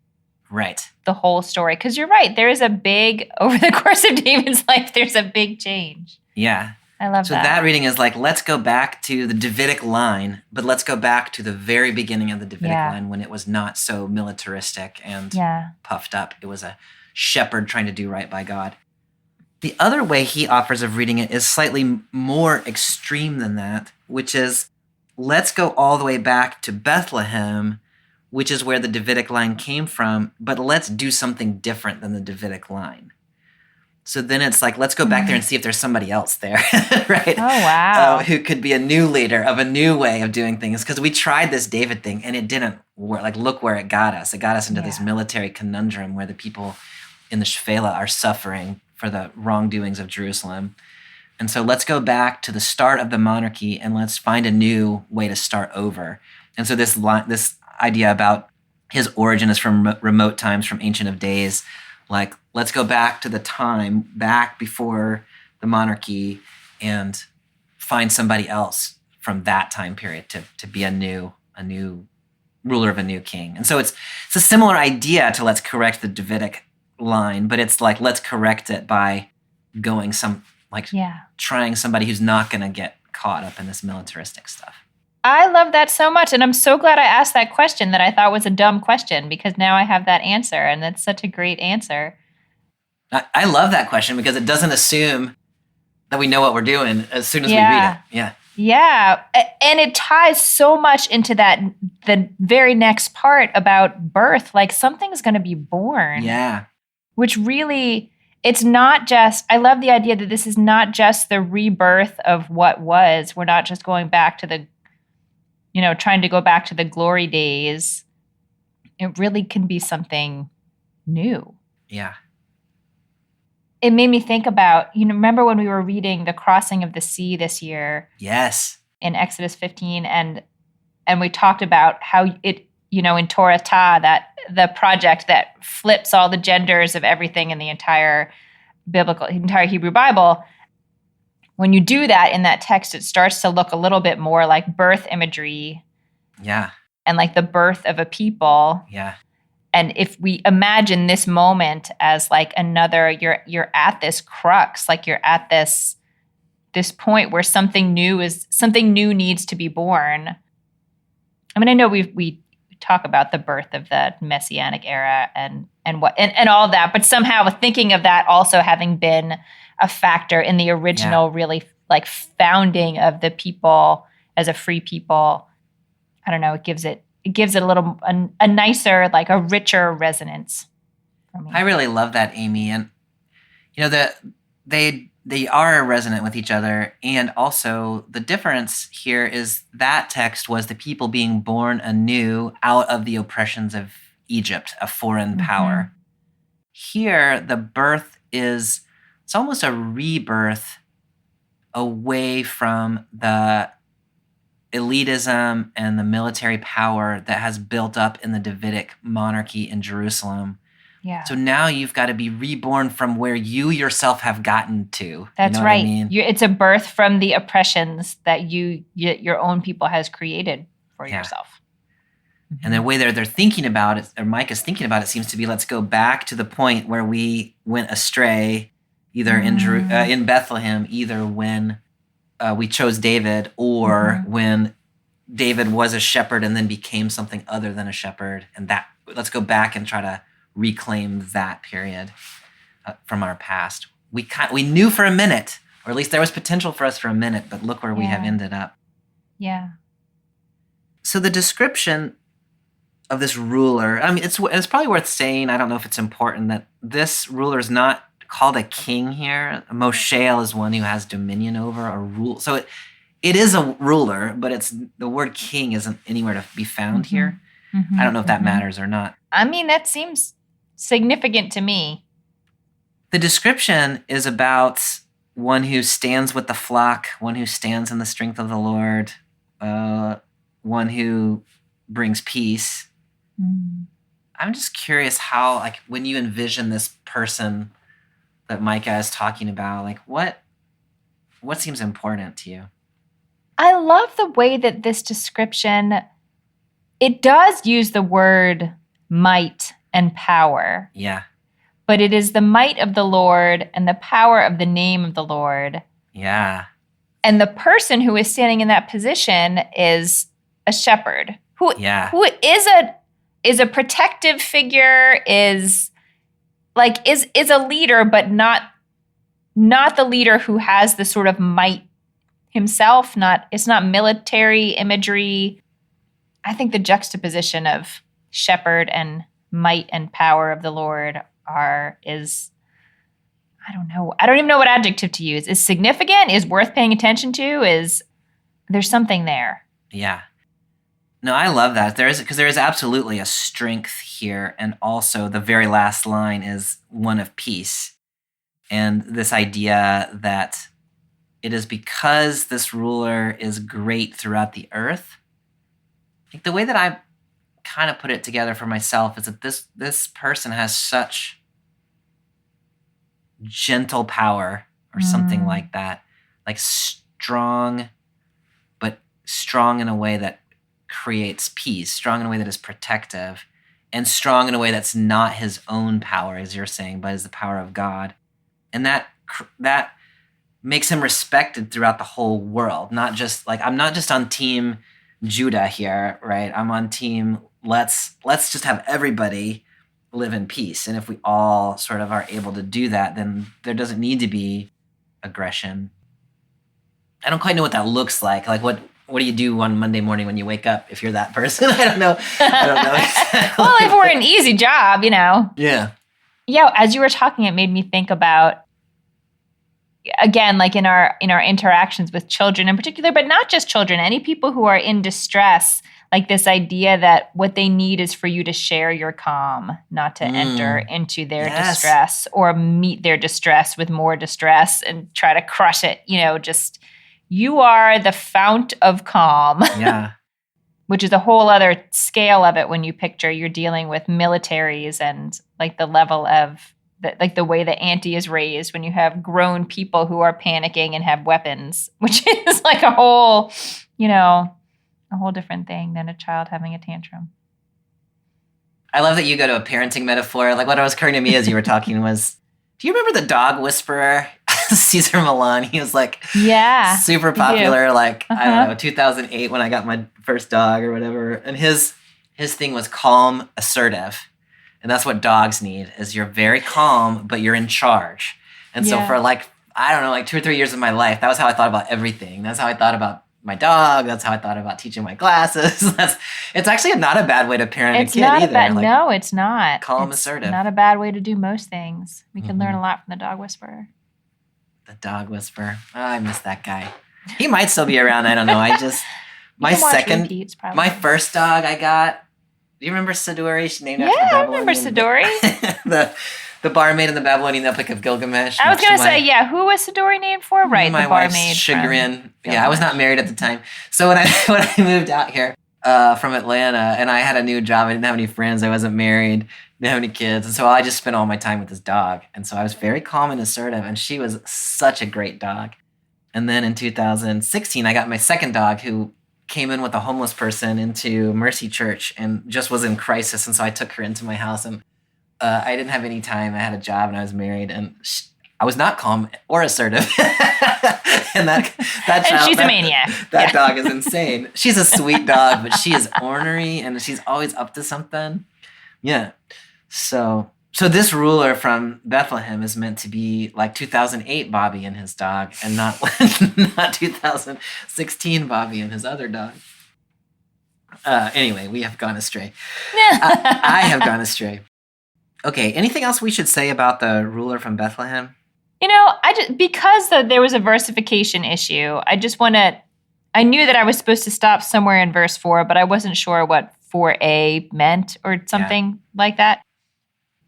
Speaker 3: story. Because you're right, there is over the course of David's life, there's a big change.
Speaker 2: Yeah.
Speaker 3: I love that.
Speaker 2: So that reading is like, let's go back to the Davidic line, but let's go back to the very beginning of the Davidic line when it was not so militaristic and puffed up. It was a shepherd trying to do right by God. The other way he offers of reading it is slightly more extreme than that, which is let's go all the way back to Bethlehem, which is where the Davidic line came from, but let's do something different than the Davidic line. So then it's like, let's go back there and see if there's somebody else there, right?
Speaker 3: Oh, wow.
Speaker 2: Who could be a new leader of a new way of doing things. Because we tried this David thing and it didn't work. Like, look where it got us. It got us into this military conundrum where the people in the Shephelah are suffering for the wrongdoings of Jerusalem. And so let's go back to the start of the monarchy and let's find a new way to start over. And so this idea about his origin is from remote times, from Ancient of Days. Like, let's go back to the time back before the monarchy and find somebody else from that time period to be a new ruler of a new king. And so it's a similar idea to let's correct the Davidic line, but it's like, let's correct it by going trying somebody who's not going to get caught up in this militaristic stuff.
Speaker 3: I love that so much. And I'm so glad I asked that question that I thought was a dumb question, because now I have that answer. And that's such a great answer.
Speaker 2: I love that question because it doesn't assume that we know what we're doing as soon as we read it. Yeah.
Speaker 3: Yeah. And it ties so much into the very next part about birth. Like, something's going to be born.
Speaker 2: Yeah.
Speaker 3: Which really, it's not just, I love the idea that this is not just the rebirth of what was. We're not just going back to trying to go back to the glory days. It really can be something new.
Speaker 2: Yeah.
Speaker 3: It made me think about, remember when we were reading the crossing of the sea this year?
Speaker 2: Yes.
Speaker 3: In Exodus 15, and we talked about how it, in Torah, that the project that flips all the genders of everything in the entire Hebrew Bible. When you do that in that text, it starts to look a little bit more like birth imagery.
Speaker 2: Yeah.
Speaker 3: And like the birth of a people.
Speaker 2: Yeah.
Speaker 3: And if we imagine this moment as like another, you're at this crux, like you're at this point where something new needs to be born. I mean, I know we talk about the birth of the Messianic era and all that, but somehow thinking of that also having been a factor in the original really like founding of the people as a free people. I don't know, it gives it a little a nicer, like a richer resonance for me.
Speaker 2: I really love that, Amy. And they are resonant with each other. And also the difference here is that text was the people being born anew out of the oppressions of Egypt, a foreign power. Here, the birth it's almost a rebirth away from the elitism and the military power that has built up in the Davidic monarchy in Jerusalem,
Speaker 3: Yeah.
Speaker 2: So now you've got to be reborn from where you yourself have gotten to.
Speaker 3: That's
Speaker 2: you know
Speaker 3: right.
Speaker 2: What I mean?
Speaker 3: It's a birth from the oppressions that your own people has created for
Speaker 2: Yeah.
Speaker 3: yourself.
Speaker 2: And the way they're thinking about it, or Micah's thinking about it, seems to be, let's go back to the point where we went astray, either in Bethlehem, either when we chose David, or when David was a shepherd and then became something other than a shepherd. And that, let's go back and try to reclaim that period from our past. We knew for a minute, or at least there was potential for us for a minute, but look where we have ended up.
Speaker 3: Yeah.
Speaker 2: So the description of this ruler, I mean, it's probably worth saying, I don't know if it's important, that this ruler is not called a king here. Moshael is one who has dominion over or rule. So it is a ruler, but the word king isn't anywhere to be found here. I don't know if that matters or not.
Speaker 3: I mean, that seems significant to me.
Speaker 2: The description is about one who stands with the flock, one who stands in the strength of the Lord, one who brings peace. I'm just curious how, like, when you envision this person that Micah is talking about, like, what seems important to you?
Speaker 3: I love the way that this description, it does use the word might and power.
Speaker 2: Yeah.
Speaker 3: But it is the might of the Lord and the power of the name of the Lord.
Speaker 2: Yeah.
Speaker 3: And the person who is standing in that position is a shepherd who is a protective figure, is a leader, but not the leader who has the sort of might himself. It's not military imagery. I think the juxtaposition of shepherd and might and power of the Lord is I don't know. I don't even know what adjective to use. Is significant, is worth paying attention to, there's something there.
Speaker 2: Yeah. No, I love that. There is absolutely a strength here, and also the very last line is one of peace. And this idea that it is because this ruler is great throughout the earth. Like, the way that I kind of put it together for myself is that this person has such gentle power, or something like that, like strong, but strong in a way that creates peace, strong in a way that is protective, and strong in a way that's not his own power, as you're saying, but is the power of God. And that makes him respected throughout the whole world. Not just like, I'm not just on team Judah here, right? I'm on team, let's just have everybody live in peace. And if we all sort of are able to do that, then there doesn't need to be aggression. I don't quite know what that looks like. Like, what do you do on Monday morning when you wake up if you're that person? I don't know. Exactly.
Speaker 3: Well, if it were an easy job,
Speaker 2: Yeah.
Speaker 3: Yeah, as you were talking, it made me think about, again, like in our interactions with children in particular, but not just children, any people who are in distress, like this idea that what they need is for you to share your calm, not to enter into their distress or meet their distress with more distress and try to crush it. Just, you are the fount of calm.
Speaker 2: Yeah.
Speaker 3: Which is a whole other scale of it when you picture you're dealing with militaries and like the level of the way the ante is raised when you have grown people who are panicking and have weapons, which is like a whole different thing than a child having a tantrum.
Speaker 2: I love that you go to a parenting metaphor. Like, what was occurring to me as you were talking was, do you remember the dog whisperer? Caesar Milan. He was like super popular, like, I don't know, 2008 when I got my first dog or whatever. And his thing was calm, assertive. And that's what dogs need, is you're very calm, but you're in charge. And so for like, I don't know, like 2 or 3 years of my life, that was how I thought about everything. That's how I thought about my dog. That's how I thought about teaching my classes. It's actually not a bad way to parent a kid either.
Speaker 3: No, it's not.
Speaker 2: Calm, assertive.
Speaker 3: Not a bad way to do most things. We can learn a lot from the dog whisperer.
Speaker 2: The dog whisperer. Oh, I miss that guy. He might still be around. I don't know. My first dog I got. Do you remember Siduri? She named after the Babylonian.
Speaker 3: Yeah, I remember Siduri.
Speaker 2: the barmaid in the Babylonian Epic of Gilgamesh.
Speaker 3: I was going to say, who was Siduri named for? Right,
Speaker 2: my
Speaker 3: the
Speaker 2: wife's
Speaker 3: barmaid.
Speaker 2: chagrin. Yeah, I was not married at the time. So when I moved out here, from Atlanta, and I had a new job. I didn't have any friends. I wasn't married. Didn't have any kids. And so I just spent all my time with this dog. And so I was very calm and assertive, and she was such a great dog. And then in 2016, I got my second dog, who came in with a homeless person into Mercy Church and just was in crisis. And so I took her into my house, and I didn't have any time. I had a job and I was married, and I was not calm or assertive. And that child,
Speaker 3: and she's a maniac.
Speaker 2: That dog is insane. She's a sweet dog, but she is ornery and she's always up to something. Yeah. So this ruler from Bethlehem is meant to be like 2008 Bobby and his dog, and not 2016 Bobby and his other dog. Anyway, we have gone astray. I have gone astray. Okay, anything else we should say about the ruler from Bethlehem?
Speaker 3: Because there was a versification issue, I knew that I was supposed to stop somewhere in verse 4, but I wasn't sure what 4a meant or something like that.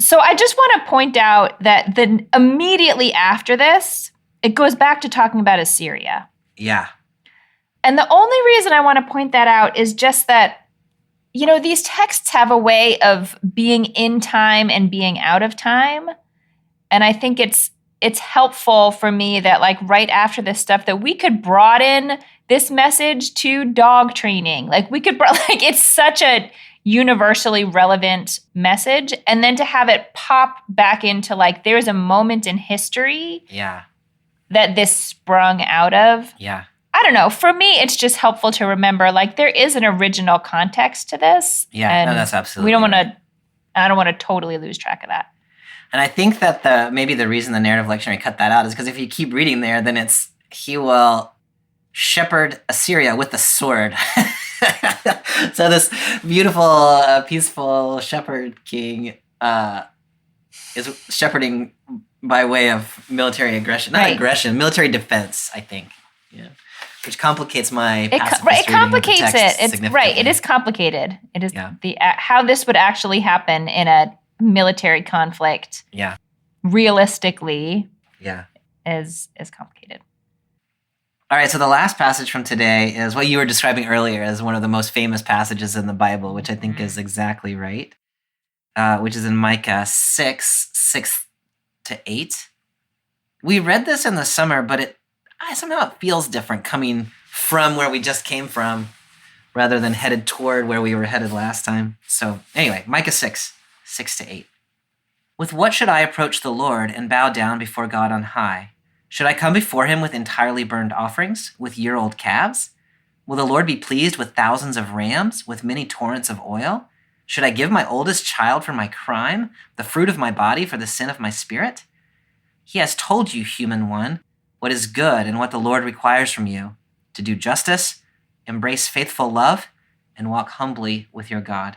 Speaker 3: So I just want to point out that immediately after this, it goes back to talking about Assyria.
Speaker 2: Yeah.
Speaker 3: And the only reason I want to point that out is just that, these texts have a way of being in time and being out of time. And I think it's helpful for me that, like, right after this stuff, that we could broaden this message to dog training. Like, it's such a universally relevant message. And then to have it pop back into, like, there's a moment in history that this sprung out of.
Speaker 2: Yeah.
Speaker 3: I don't know. For me, it's just helpful to remember, like, there is an original context to this.
Speaker 2: Yeah,
Speaker 3: and
Speaker 2: that's absolutely
Speaker 3: I don't want to totally lose track of that.
Speaker 2: And I think that maybe the reason the narrative lectionary cut that out is because if you keep reading there, then he will shepherd Assyria with the sword. So this beautiful, peaceful shepherd king is shepherding by way of military aggression. Not aggression, military defense, I think. Yeah. Which complicates my
Speaker 3: it complicates it. It's right. It is complicated. It is how this would actually happen in a military conflict.
Speaker 2: Yeah.
Speaker 3: Realistically.
Speaker 2: Yeah.
Speaker 3: Is complicated.
Speaker 2: All right, so the last passage from today is what you were describing earlier as one of the most famous passages in the Bible, which I think is exactly right, which is in Micah 6:6-8. We read this in the summer, but somehow it feels different coming from where we just came from rather than headed toward where we were headed last time. So anyway, Micah 6:6-8. With what should I approach the Lord and bow down before God on high? Should I come before him with entirely burned offerings, with year-old calves? Will the Lord be pleased with thousands of rams, with many torrents of oil? Should I give my oldest child for my crime, the fruit of my body for the sin of my spirit? He has told you, human one, what is good and what the Lord requires from you, to do justice, embrace faithful love, and walk humbly with your God.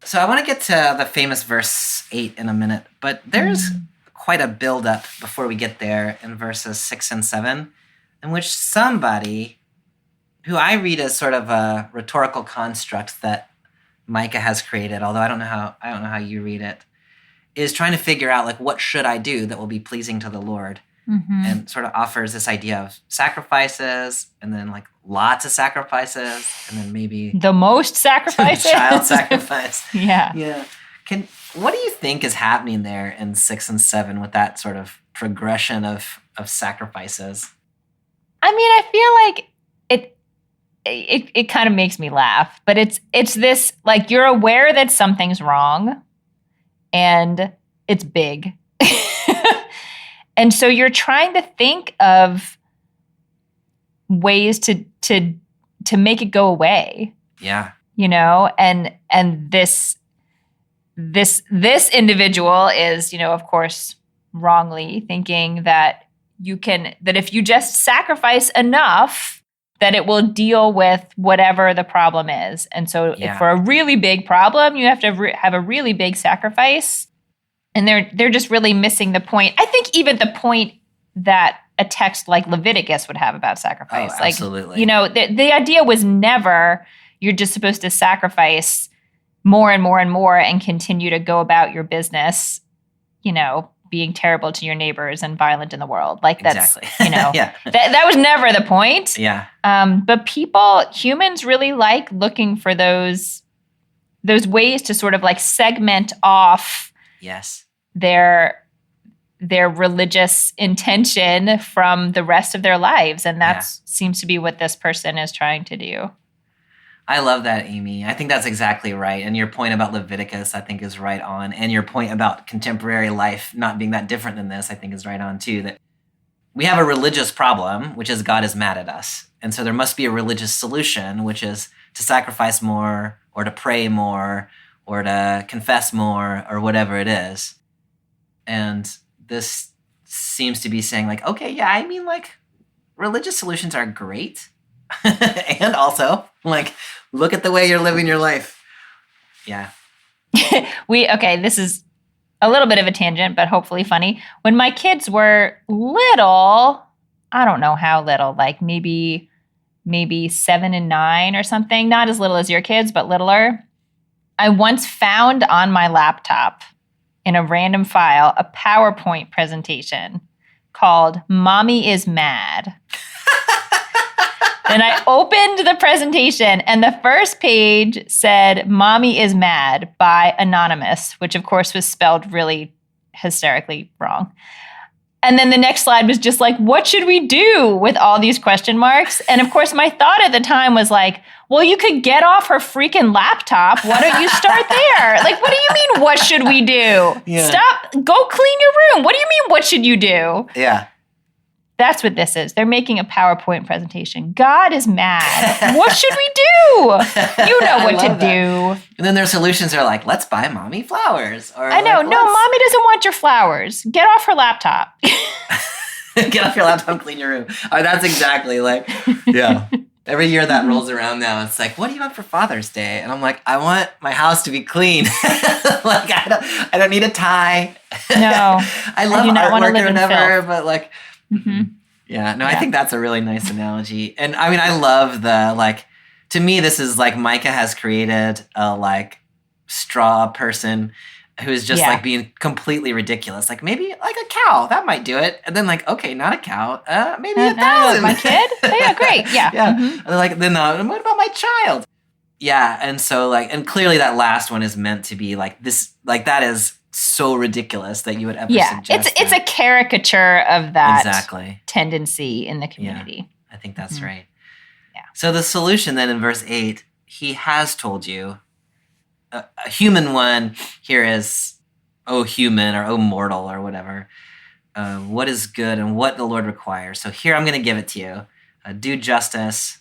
Speaker 2: So I want to get to the famous verse 8 in a minute, but there's quite a build-up before we get there in verses 6 and 7, in which somebody, who I read as sort of a rhetorical construct that Micah has created, although I don't know how you read it, is trying to figure out, like, what should I do that will be pleasing to the Lord? And sort of offers this idea of sacrifices, and then, like, lots of sacrifices, and then maybe
Speaker 3: the most sacrifices.
Speaker 2: Child sacrifice.
Speaker 3: Yeah.
Speaker 2: What do you think is happening there in 6 and 7 with that sort of progression of sacrifices?
Speaker 3: I mean, I feel like it kind of makes me laugh, but it's this, like, you're aware that something's wrong, and it's big. And so you're trying to think of ways to make it go away.
Speaker 2: Yeah.
Speaker 3: And this individual is, of course, wrongly thinking that if you just sacrifice enough, that it will deal with whatever the problem is. And so if for a really big problem, you have to have a really big sacrifice. And they're just really missing the point. I think even the point that a text like Leviticus would have about sacrifice.
Speaker 2: Oh, absolutely.
Speaker 3: The idea was never you're just supposed to sacrifice more and more and more and continue to go about your business, being terrible to your neighbors and violent in the world. Like that's,
Speaker 2: Exactly. Yeah.
Speaker 3: that was never the point.
Speaker 2: Yeah.
Speaker 3: But humans really like looking for those ways to sort of like segment off
Speaker 2: Yes.
Speaker 3: their religious intention from the rest of their lives. And that seems to be what this person is trying to do.
Speaker 2: I love that, Amy. I think that's exactly right. And your point about Leviticus, I think, is right on. And your point about contemporary life not being that different than this, I think, is right on, too. That we have a religious problem, which is God is mad at us. And so there must be a religious solution, which is to sacrifice more or to pray more or to confess more or whatever it is. And this seems to be saying, like, okay, yeah, I mean, like, religious solutions are great. And also, like, look at the way you're living your life. Yeah.
Speaker 3: This is a little bit of a tangent, but hopefully funny. When my kids were little, I don't know how little, like maybe 7 and 9 or something, not as little as your kids, but littler. I once found on my laptop in a random file a PowerPoint presentation called Mommy is Mad. And I opened the presentation, and the first page said, Mommy is Mad by Anonymous, which of course was spelled really hysterically wrong. And then the next slide was just like, what should we do with all these question marks? And of course, my thought at the time was like, well, you could get off her freaking laptop. Why don't you start there? Like, what do you mean, what should we do?
Speaker 2: Yeah.
Speaker 3: Stop, go clean your room. What do you mean, what should you do?
Speaker 2: Yeah.
Speaker 3: That's what this is. They're making a PowerPoint presentation. God is mad. What should we do? You know what to do.
Speaker 2: And then their solutions are like, let's buy Mommy flowers. Or
Speaker 3: I know.
Speaker 2: like,
Speaker 3: No, Mommy doesn't want your flowers. Get off her laptop.
Speaker 2: Get off your laptop, clean your room. Oh, that's exactly like, yeah. Every year that rolls around now, it's like, what do you want for Father's Day? And I'm like, I want my house to be clean. Like, I don't need a tie.
Speaker 3: No.
Speaker 2: I love artwork or whatever, but like,
Speaker 3: yeah,
Speaker 2: I think that's a really nice analogy. And I mean, I love the, like, to me, this is like Micah has created a like straw person who's just like being completely ridiculous. Like maybe like a cow, that might do it. And then like, okay, not a cow, maybe 1,000.
Speaker 3: My kid? Oh, yeah, great. Yeah.
Speaker 2: Yeah. And like, then what about my child? Yeah. And so like, and clearly that last one is meant to be like this, like that is so ridiculous that you would ever suggest
Speaker 3: it's a caricature of that
Speaker 2: exactly
Speaker 3: tendency in the community.
Speaker 2: Yeah, I think that's right. Yeah. So the solution then in verse 8, he has told you, a human one here is, oh human or oh mortal or whatever, what is good and what the Lord requires. So here I'm going to give it to you. Do justice.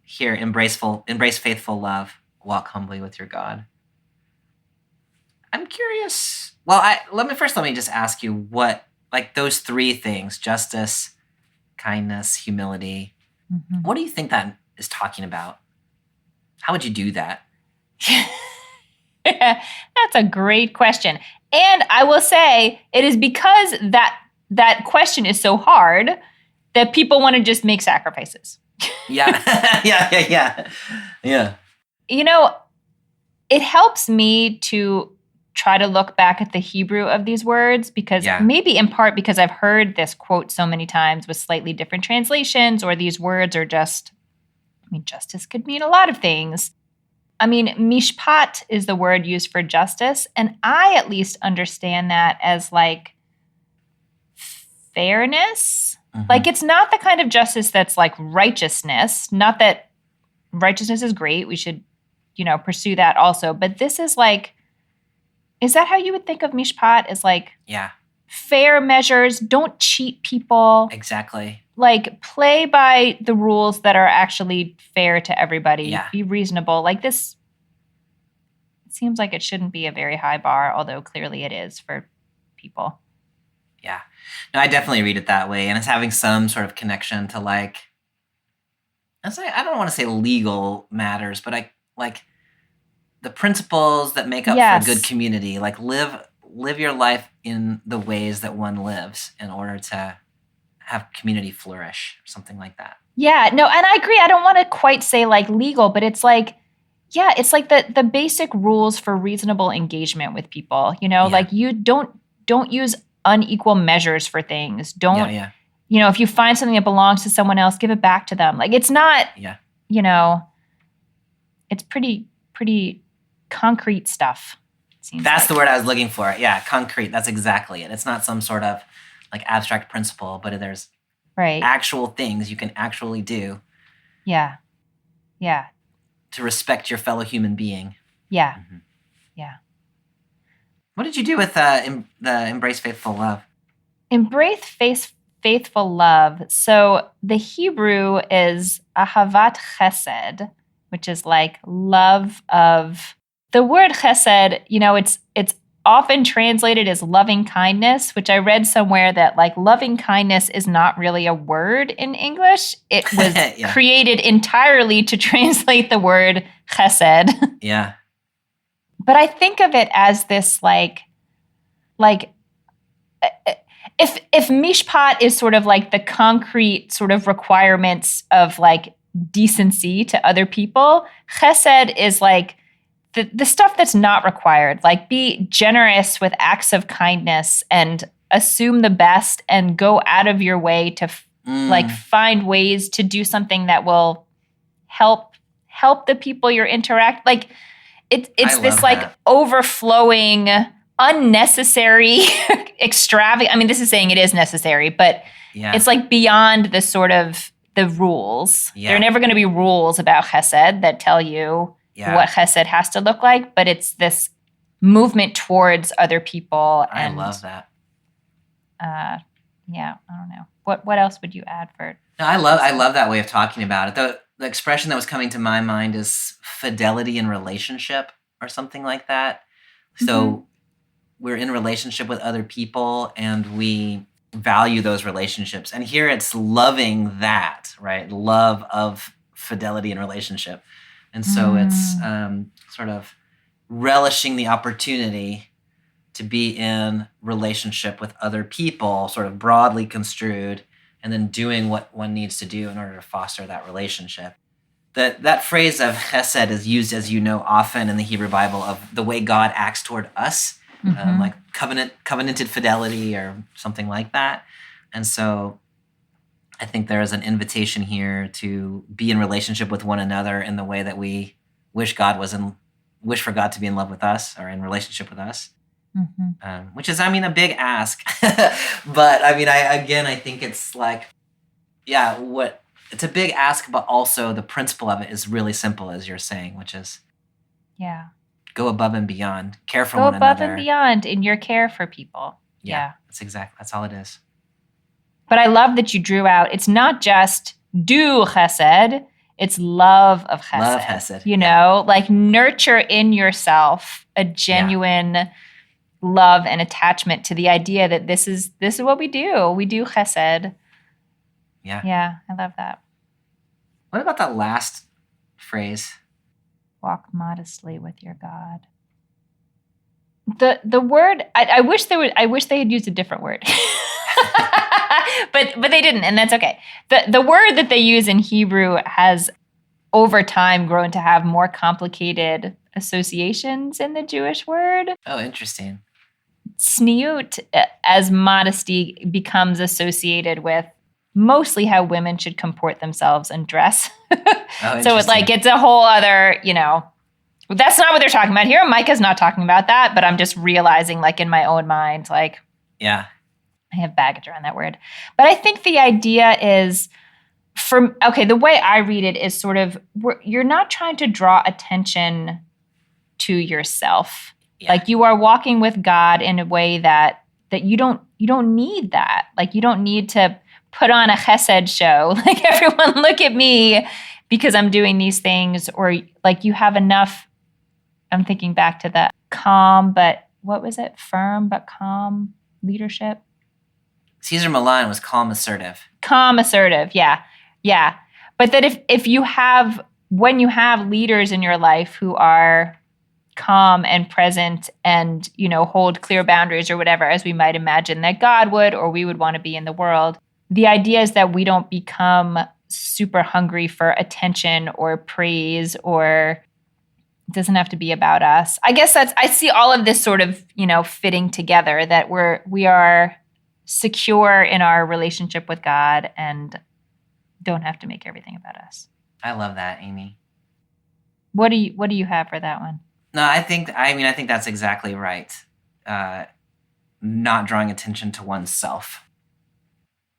Speaker 2: Here, embrace faithful love. Walk humbly with your God. I'm curious. Well, let me just ask you what, like those 3 things, justice, kindness, humility, what do you think that is talking about? How would you do that?
Speaker 3: That's a great question. And I will say it is because that question is so hard that people want to just make sacrifices.
Speaker 2: Yeah. Yeah.
Speaker 3: You know, it helps me to try to look back at the Hebrew of these words because maybe in part because I've heard this quote so many times with slightly different translations, or these words are just, I mean, justice could mean a lot of things. I mean, mishpat is the word used for justice, and I at least understand that as like fairness. Like it's not the kind of justice that's like righteousness. Not that righteousness is great. We should, pursue that also. But this is like, is that how you would think of mishpat? As like fair measures, don't cheat people.
Speaker 2: Exactly.
Speaker 3: Like play by the rules that are actually fair to everybody.
Speaker 2: Yeah.
Speaker 3: Be reasonable. Like this, it seems like it shouldn't be a very high bar, although clearly it is for people.
Speaker 2: Yeah. No, I definitely read it that way. And it's having some sort of connection to like, I don't want to say legal matters, but like the principles that make up for a good community. Like live your life in the ways that one lives in order to have community flourish, or something like that. Yeah, no, and I agree. I don't want to quite say like legal, but it's like, it's like the basic rules for reasonable engagement with people. Like you don't use
Speaker 3: unequal measures for things. Don't,
Speaker 2: Yeah.
Speaker 3: if you find something that belongs to someone else, give it back to them. Like, it's not, it's pretty concrete stuff.
Speaker 2: That's the word I was looking for. Yeah, concrete. That's exactly it. It's not some sort of like abstract principle, but there's actual things you can actually do.
Speaker 3: Yeah.
Speaker 2: To respect your fellow human being.
Speaker 3: Yeah.
Speaker 2: Mm-hmm.
Speaker 3: Yeah.
Speaker 2: What did you do with the embrace faithful love?
Speaker 3: Embrace faithful love. So the Hebrew is ahavat chesed, which is like love of. The word chesed, it's often translated as loving kindness, which I read somewhere that like loving kindness is not really a word in English. It was created entirely to translate the word chesed.
Speaker 2: Yeah.
Speaker 3: But I think of it as this like if mishpat is sort of like the concrete sort of requirements of like decency to other people, chesed is like the stuff that's not required. Like, be generous with acts of kindness and assume the best and go out of your way to like find ways to do something that will help the people you're like it's this like overflowing, unnecessary, extravagant. I mean, this is saying it is necessary, but it's like beyond the sort of the rules. There are never going to be rules about chesed that tell you what chesed has to look like, but it's this movement towards other people. And,
Speaker 2: I love that.
Speaker 3: I don't know. What else would you add for?
Speaker 2: No, I love that way of talking about it. The expression that was coming to my mind is fidelity in relationship or something like that. So we're in relationship with other people and we value those relationships. And here it's loving that, right? Love of fidelity in relationship. And so it's sort of relishing the opportunity to be in relationship with other people, sort of broadly construed, and then doing what one needs to do in order to foster that relationship. That phrase of chesed is used, as you know, often in the Hebrew Bible of the way God acts toward us, like covenanted fidelity or something like that. And so I think there is an invitation here to be in relationship with one another in the way that we wish for God to be in love with us or in relationship with us, which is, a big ask. But I think it's like, it's a big ask, but also the principle of it is really simple, as you're saying, which is go above and beyond, care for one another.
Speaker 3: Go above and beyond in your care for people. Yeah.
Speaker 2: That's all it is.
Speaker 3: But I love that you drew out, it's not just do chesed, it's love of chesed.
Speaker 2: Love chesed.
Speaker 3: Like nurture in yourself a genuine love and attachment to the idea that this is what we do. We do chesed.
Speaker 2: Yeah.
Speaker 3: Yeah, I love that.
Speaker 2: What about that last phrase?
Speaker 3: Walk modestly with your God. The word, I wish they had used a different word. but they didn't, and that's okay. The word that they use in Hebrew has over time grown to have more complicated associations in the Jewish word.
Speaker 2: Oh, interesting.
Speaker 3: Tzniut, as modesty, becomes associated with mostly how women should comport themselves and dress. So it's a whole other, that's not what they're talking about here. Micah's not talking about that, but I'm just realizing like in my own mind, like, I have baggage around that word. But I think the idea is the way I read it is sort of, you're not trying to draw attention to yourself. Yeah. Like you are walking with God in a way that you don't need that. Like you don't need to put on a chesed show. Like everyone look at me because I'm doing these things, or like you have enough. I'm thinking back to the calm, but what was it? Firm, but calm leadership.
Speaker 2: Caesar Milan was calm, assertive.
Speaker 3: Calm, assertive. Yeah. Yeah. But that when you have leaders in your life who are calm and present and, hold clear boundaries or whatever, as we might imagine that God would, or we would want to be in the world, the idea is that we don't become super hungry for attention or praise or It doesn't have to be about us. I guess I see all of this sort of, fitting together, that we are secure in our relationship with God and don't have to make everything about us.
Speaker 2: I love that, Amy.
Speaker 3: What do you have for that one?
Speaker 2: No, I think that's exactly right. Not drawing attention to oneself.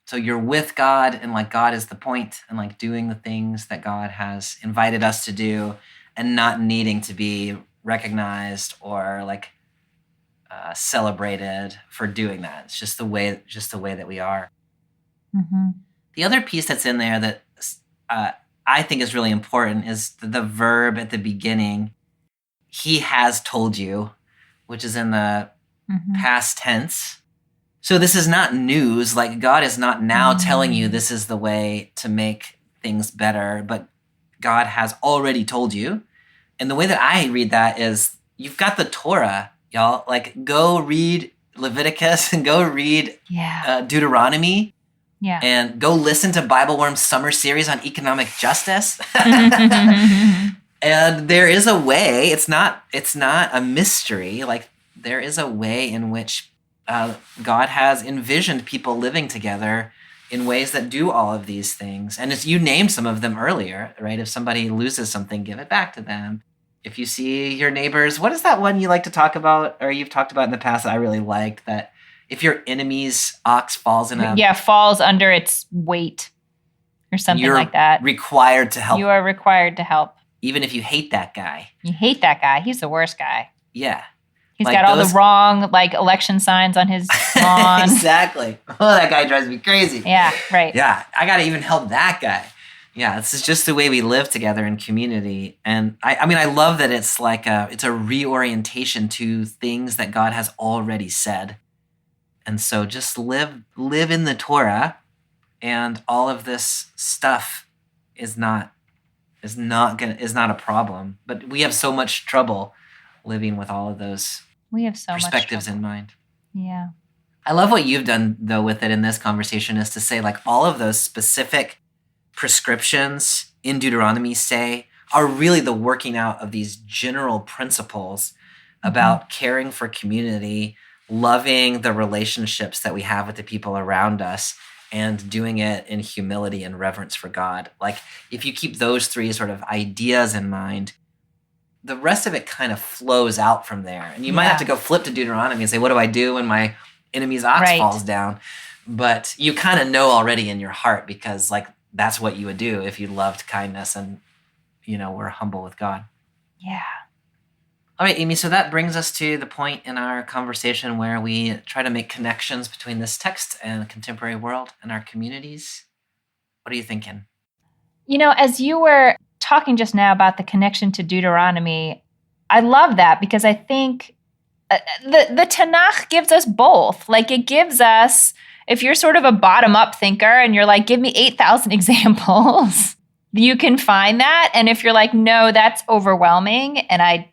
Speaker 2: So you're with God, and like God is the point, and like doing the things that God has invited us to do, and not needing to be recognized or like celebrated for doing that. It's just the way that we are.
Speaker 3: Mm-hmm.
Speaker 2: The other piece that's in there that I think is really important is the verb at the beginning. He has told you, which is in the past tense. So this is not news. Like God is not now telling you this is the way to make things better, but God has already told you. And the way that I read that is you've got the Torah, y'all. Like go read Leviticus and go read Deuteronomy.
Speaker 3: Yeah.
Speaker 2: And go listen to BibleWorm's summer series on economic justice. And there is a way, it's not a mystery. Like there is a way in which God has envisioned people living together in ways that do all of these things. And as you named some of them earlier, right? If somebody loses something, give it back to them. If you see your neighbors, what is that one you like to talk about, or you've talked about in the past that I really liked, that if your enemy's ox falls in
Speaker 3: falls under its weight or something like that,
Speaker 2: required to help.
Speaker 3: You are required to help.
Speaker 2: Even if you hate that guy.
Speaker 3: You hate that guy. He's the worst guy.
Speaker 2: Yeah.
Speaker 3: He's got all the wrong election signs on his lawn.
Speaker 2: Exactly. Oh, that guy drives me crazy.
Speaker 3: Yeah, right.
Speaker 2: Yeah, I got to even help that guy. Yeah, this is just the way we live together in community. And I love that it's like it's a reorientation to things that God has already said. And so just live in the Torah, and all of this stuff is not a problem. But we have so much trouble living with all of those perspectives in mind.
Speaker 3: Yeah.
Speaker 2: I love what you've done though with it in this conversation, is to say like all of those specific prescriptions in Deuteronomy are really the working out of these general principles about caring for community, loving the relationships that we have with the people around us, and doing it in humility and reverence for God. Like if you keep those three sort of ideas in mind, the rest of it kind of flows out from there. And you might have to go flip to Deuteronomy and say, what do I do when my enemy's ox falls down? But you kind of know already in your heart, because like that's what you would do if you loved kindness and, were humble with God.
Speaker 3: Yeah.
Speaker 2: All right, Amy, so that brings us to the point in our conversation where we try to make connections between this text and the contemporary world and our communities. What are you thinking?
Speaker 3: As you were talking just now about the connection to Deuteronomy, I love that, because I think the Tanakh gives us both. Like it gives us, if you're sort of a bottom-up thinker and you're like, give me 8,000 examples, you can find that. And if you're like, no, that's overwhelming and I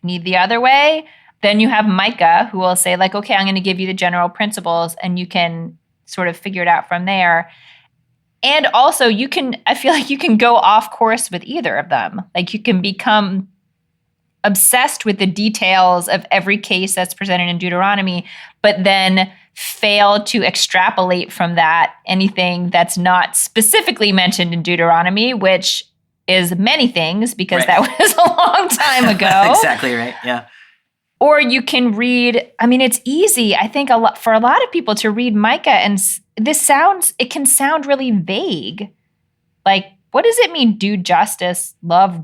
Speaker 3: need the other way, then you have Micah who will say like, okay, I'm going to give you the general principles and you can sort of figure it out from there. And also I feel like you can go off course with either of them. Like you can become obsessed with the details of every case that's presented in Deuteronomy, but then fail to extrapolate from that anything that's not specifically mentioned in Deuteronomy, which is many things, because that was a long time ago.
Speaker 2: Exactly right, yeah.
Speaker 3: Or you can read, it's easy, I think, for a lot of people to read Micah, and it can sound really vague. Like, what does it mean, do justice, love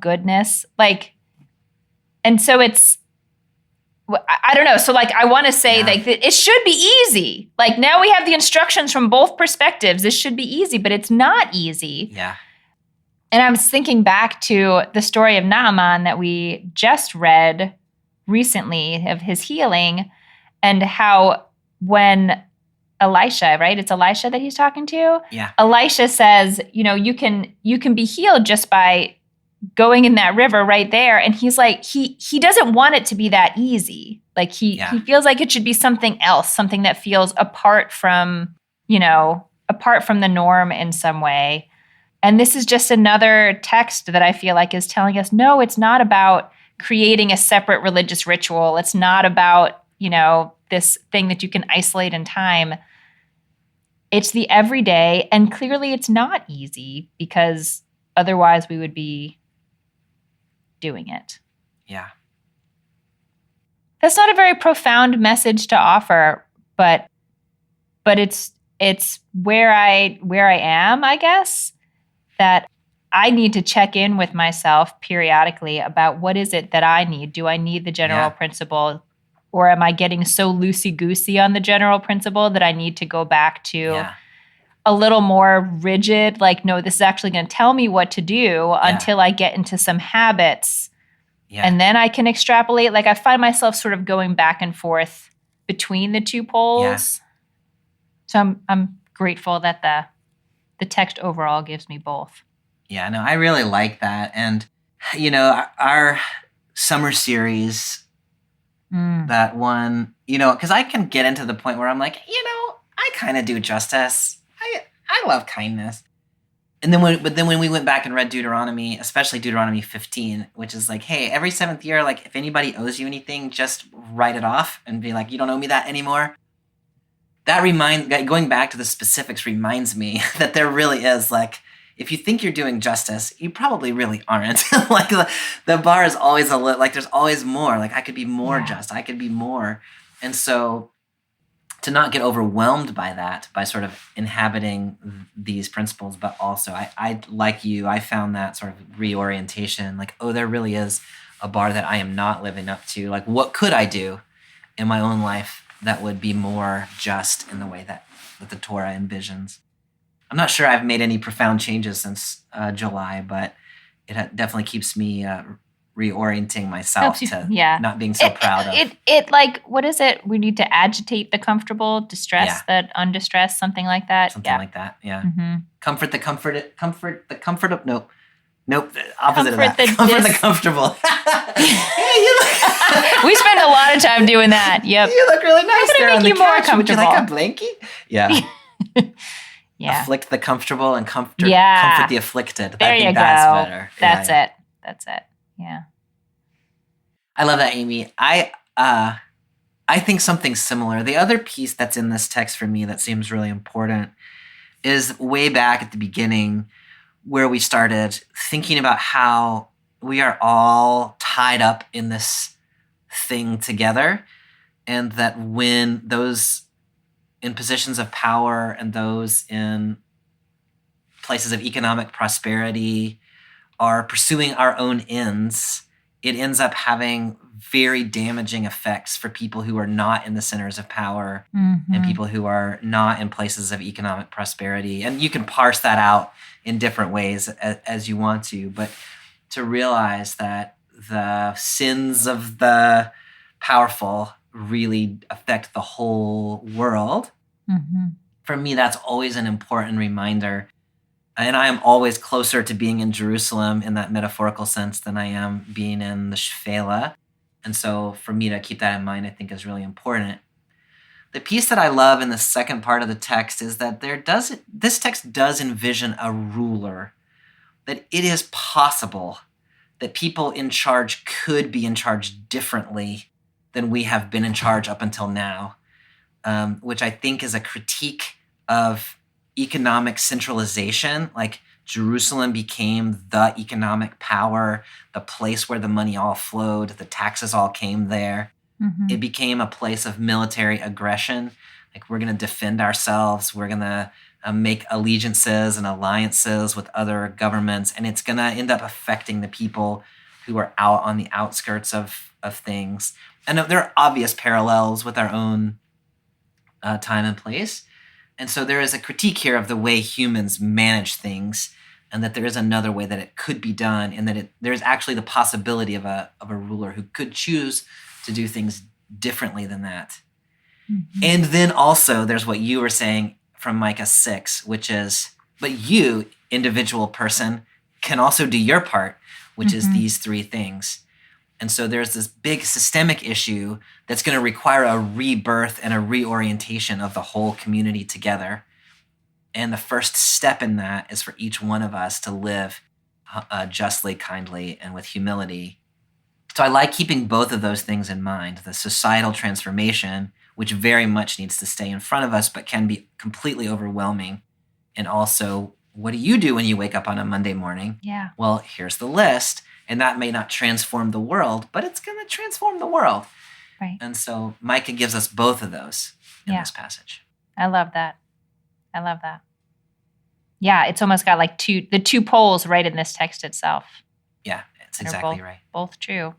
Speaker 3: goodness? Like, and so I don't know. So like, I want to say like it should be easy. Like now we have the instructions from both perspectives. This should be easy, but it's not easy.
Speaker 2: Yeah.
Speaker 3: And I was thinking back to the story of Naaman that we just read recently, of his healing, and how when Elisha, right? It's Elisha that he's talking to.
Speaker 2: Yeah.
Speaker 3: Elisha says, you can be healed just by going in that river right there. And he's like, he doesn't want it to be that easy. Like he feels like it should be something else, something that feels apart from the norm in some way. And this is just another text that I feel like is telling us, no, it's not about creating a separate religious ritual. It's not about, this thing that you can isolate in time. It's the everyday, and clearly it's not easy because otherwise we would be doing it.
Speaker 2: Yeah.
Speaker 3: That's not a very profound message to offer, but it's where I am, I guess, that I need to check in with myself periodically about what is it that I need. Do I need the general principle, or am I getting so loosey-goosey on the general principle that I need to go back to a little more rigid, like, no, this is actually going to tell me what to do until I get into some habits. Yeah. And then I can extrapolate. Like, I find myself sort of going back and forth between the two poles. Yeah. So I'm grateful that the text overall gives me both.
Speaker 2: Yeah, no, I really like that. And, our summer series, that one, because I can get into the point where I'm like, I kind of do justice. I love kindness. And then when we went back and read Deuteronomy, especially Deuteronomy 15, which is like, hey, every seventh year, like, if anybody owes you anything, just write it off and be like, you don't owe me that anymore. That going back to the specifics reminds me that there really is, like, if you think you're doing justice, you probably really aren't. Like, the bar is always like, there's always more. Like, I could be more just. I could be more. And so to not get overwhelmed by that, by sort of inhabiting these principles, but also I like you, I found that sort of reorientation, like, oh, there really is a bar that I am not living up to. Like, what could I do in my own life that would be more just in the way that the Torah envisions? I'm not sure I've made any profound changes since July, but it definitely keeps me reorienting myself to not being so proud of.
Speaker 3: It like, what is it? We need to agitate the comfortable, distress the undistressed, something like that.
Speaker 2: Something like that, yeah. Mm-hmm. Comfort the comfort. Nope, the opposite of that. Comfort the comfortable. Hey, you look.
Speaker 3: We spend a lot of time doing that. Yep.
Speaker 2: You look really nice there on the couch.
Speaker 3: More comfortable.
Speaker 2: Would you like a blankie? Yeah.
Speaker 3: Yeah.
Speaker 2: Afflict the comfortable and comfort the afflicted.
Speaker 3: There you go.
Speaker 2: That's better.
Speaker 3: That's it. That's it. Yeah.
Speaker 2: I love that, Amy. I think something similar. The other piece that's in this text for me that seems really important is way back at the beginning, where we started thinking about how we are all tied up in this thing together, and that when those in positions of power and those in places of economic prosperity are pursuing our own ends, it ends up having very damaging effects for people who are not in the centers of power and people who are not in places of economic prosperity. And you can parse that out in different ways as you want to, but to realize that the sins of the powerful really affect the whole world. For me, that's always an important reminder. And I am always closer to being in Jerusalem in that metaphorical sense than I am being in the Shephelah. And so for me to keep that in mind, I think is really important. The piece that I love in the second part of the text is that this text does envision a ruler, that it is possible that people in charge could be in charge differently than we have been in charge up until now, which I think is a critique of economic centralization. Like, Jerusalem became the economic power, the place where the money all flowed, the taxes all came there. It became a place of military aggression. Like, we're going to defend ourselves. We're going to make allegiances and alliances with other governments, and it's going to end up affecting the people who are out on the outskirts of things. And there are obvious parallels with our own time and place. And so there is a critique here of the way humans manage things, and that there is another way that it could be done, and that there is actually the possibility of a ruler who could choose to do things differently than that. And then also there's what you were saying from Micah 6, which is, but you, individual person, can also do your part, which is these three things. And so there's this big systemic issue that's going to require a rebirth and a reorientation of the whole community together. And the first step in that is for each one of us to live justly, kindly, and with humility. So I like keeping both of those things in mind, the societal transformation, which very much needs to stay in front of us, but can be completely overwhelming. And also, what do you do when you wake up on a Monday morning?
Speaker 3: Yeah.
Speaker 2: Well, here's the list. And that may not transform the world, but it's going to transform the world.
Speaker 3: Right.
Speaker 2: And so Micah gives us both of those in this passage.
Speaker 3: I love that. Yeah, it's almost got like the two poles right in this text itself.
Speaker 2: Yeah, it's exactly right.
Speaker 3: Both true.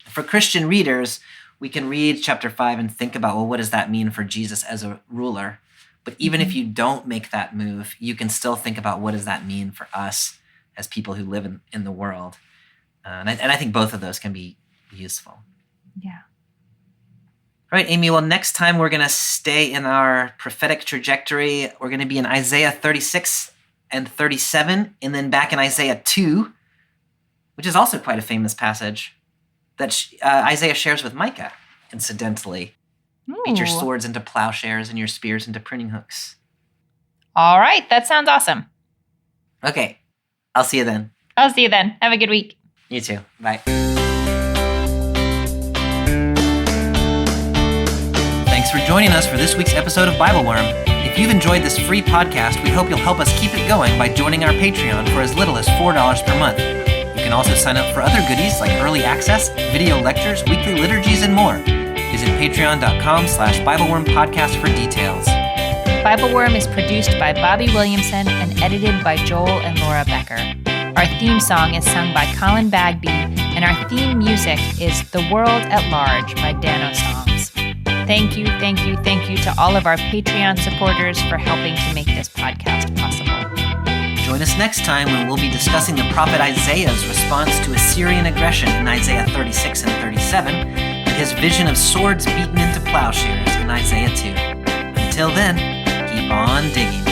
Speaker 2: For Christian readers, we can read chapter 5 and think about, well, what does that mean for Jesus as a ruler? But even if you don't make that move, you can still think about what does that mean for us as people who live in the world. And I think both of those can be useful.
Speaker 3: Yeah.
Speaker 2: All right, Amy, well, next time we're going to stay in our prophetic trajectory. We're going to be in Isaiah 36 and 37, and then back in Isaiah 2, which is also quite a famous passage that Isaiah shares with Micah, incidentally.
Speaker 3: Ooh.
Speaker 2: Beat your swords into plowshares and your spears into pruning hooks.
Speaker 3: All right, that sounds awesome.
Speaker 2: Okay, I'll see you then.
Speaker 3: I'll see you then. Have a good week.
Speaker 2: You too. Bye. Thanks for joining us for this week's episode of BibleWorm. If you've enjoyed this free podcast, we hope you'll help us keep it going by joining our Patreon for as little as $4 per month. You can also sign up for other goodies like early access, video lectures, weekly liturgies, and more. Visit patreon.com/BibleWorm podcast for details.
Speaker 3: BibleWorm is produced by Bobby Williamson and edited by Joel and Laura Becker. Our theme song is sung by Colin Bagby, and our theme music is The World at Large by Dano Songs. Thank you to all of our Patreon supporters for helping to make this podcast possible.
Speaker 2: Join us next time when we'll be discussing the prophet Isaiah's response to Assyrian aggression in Isaiah 36 and 37, and his vision of swords beaten into plowshares in Isaiah 2. Until then, keep on digging.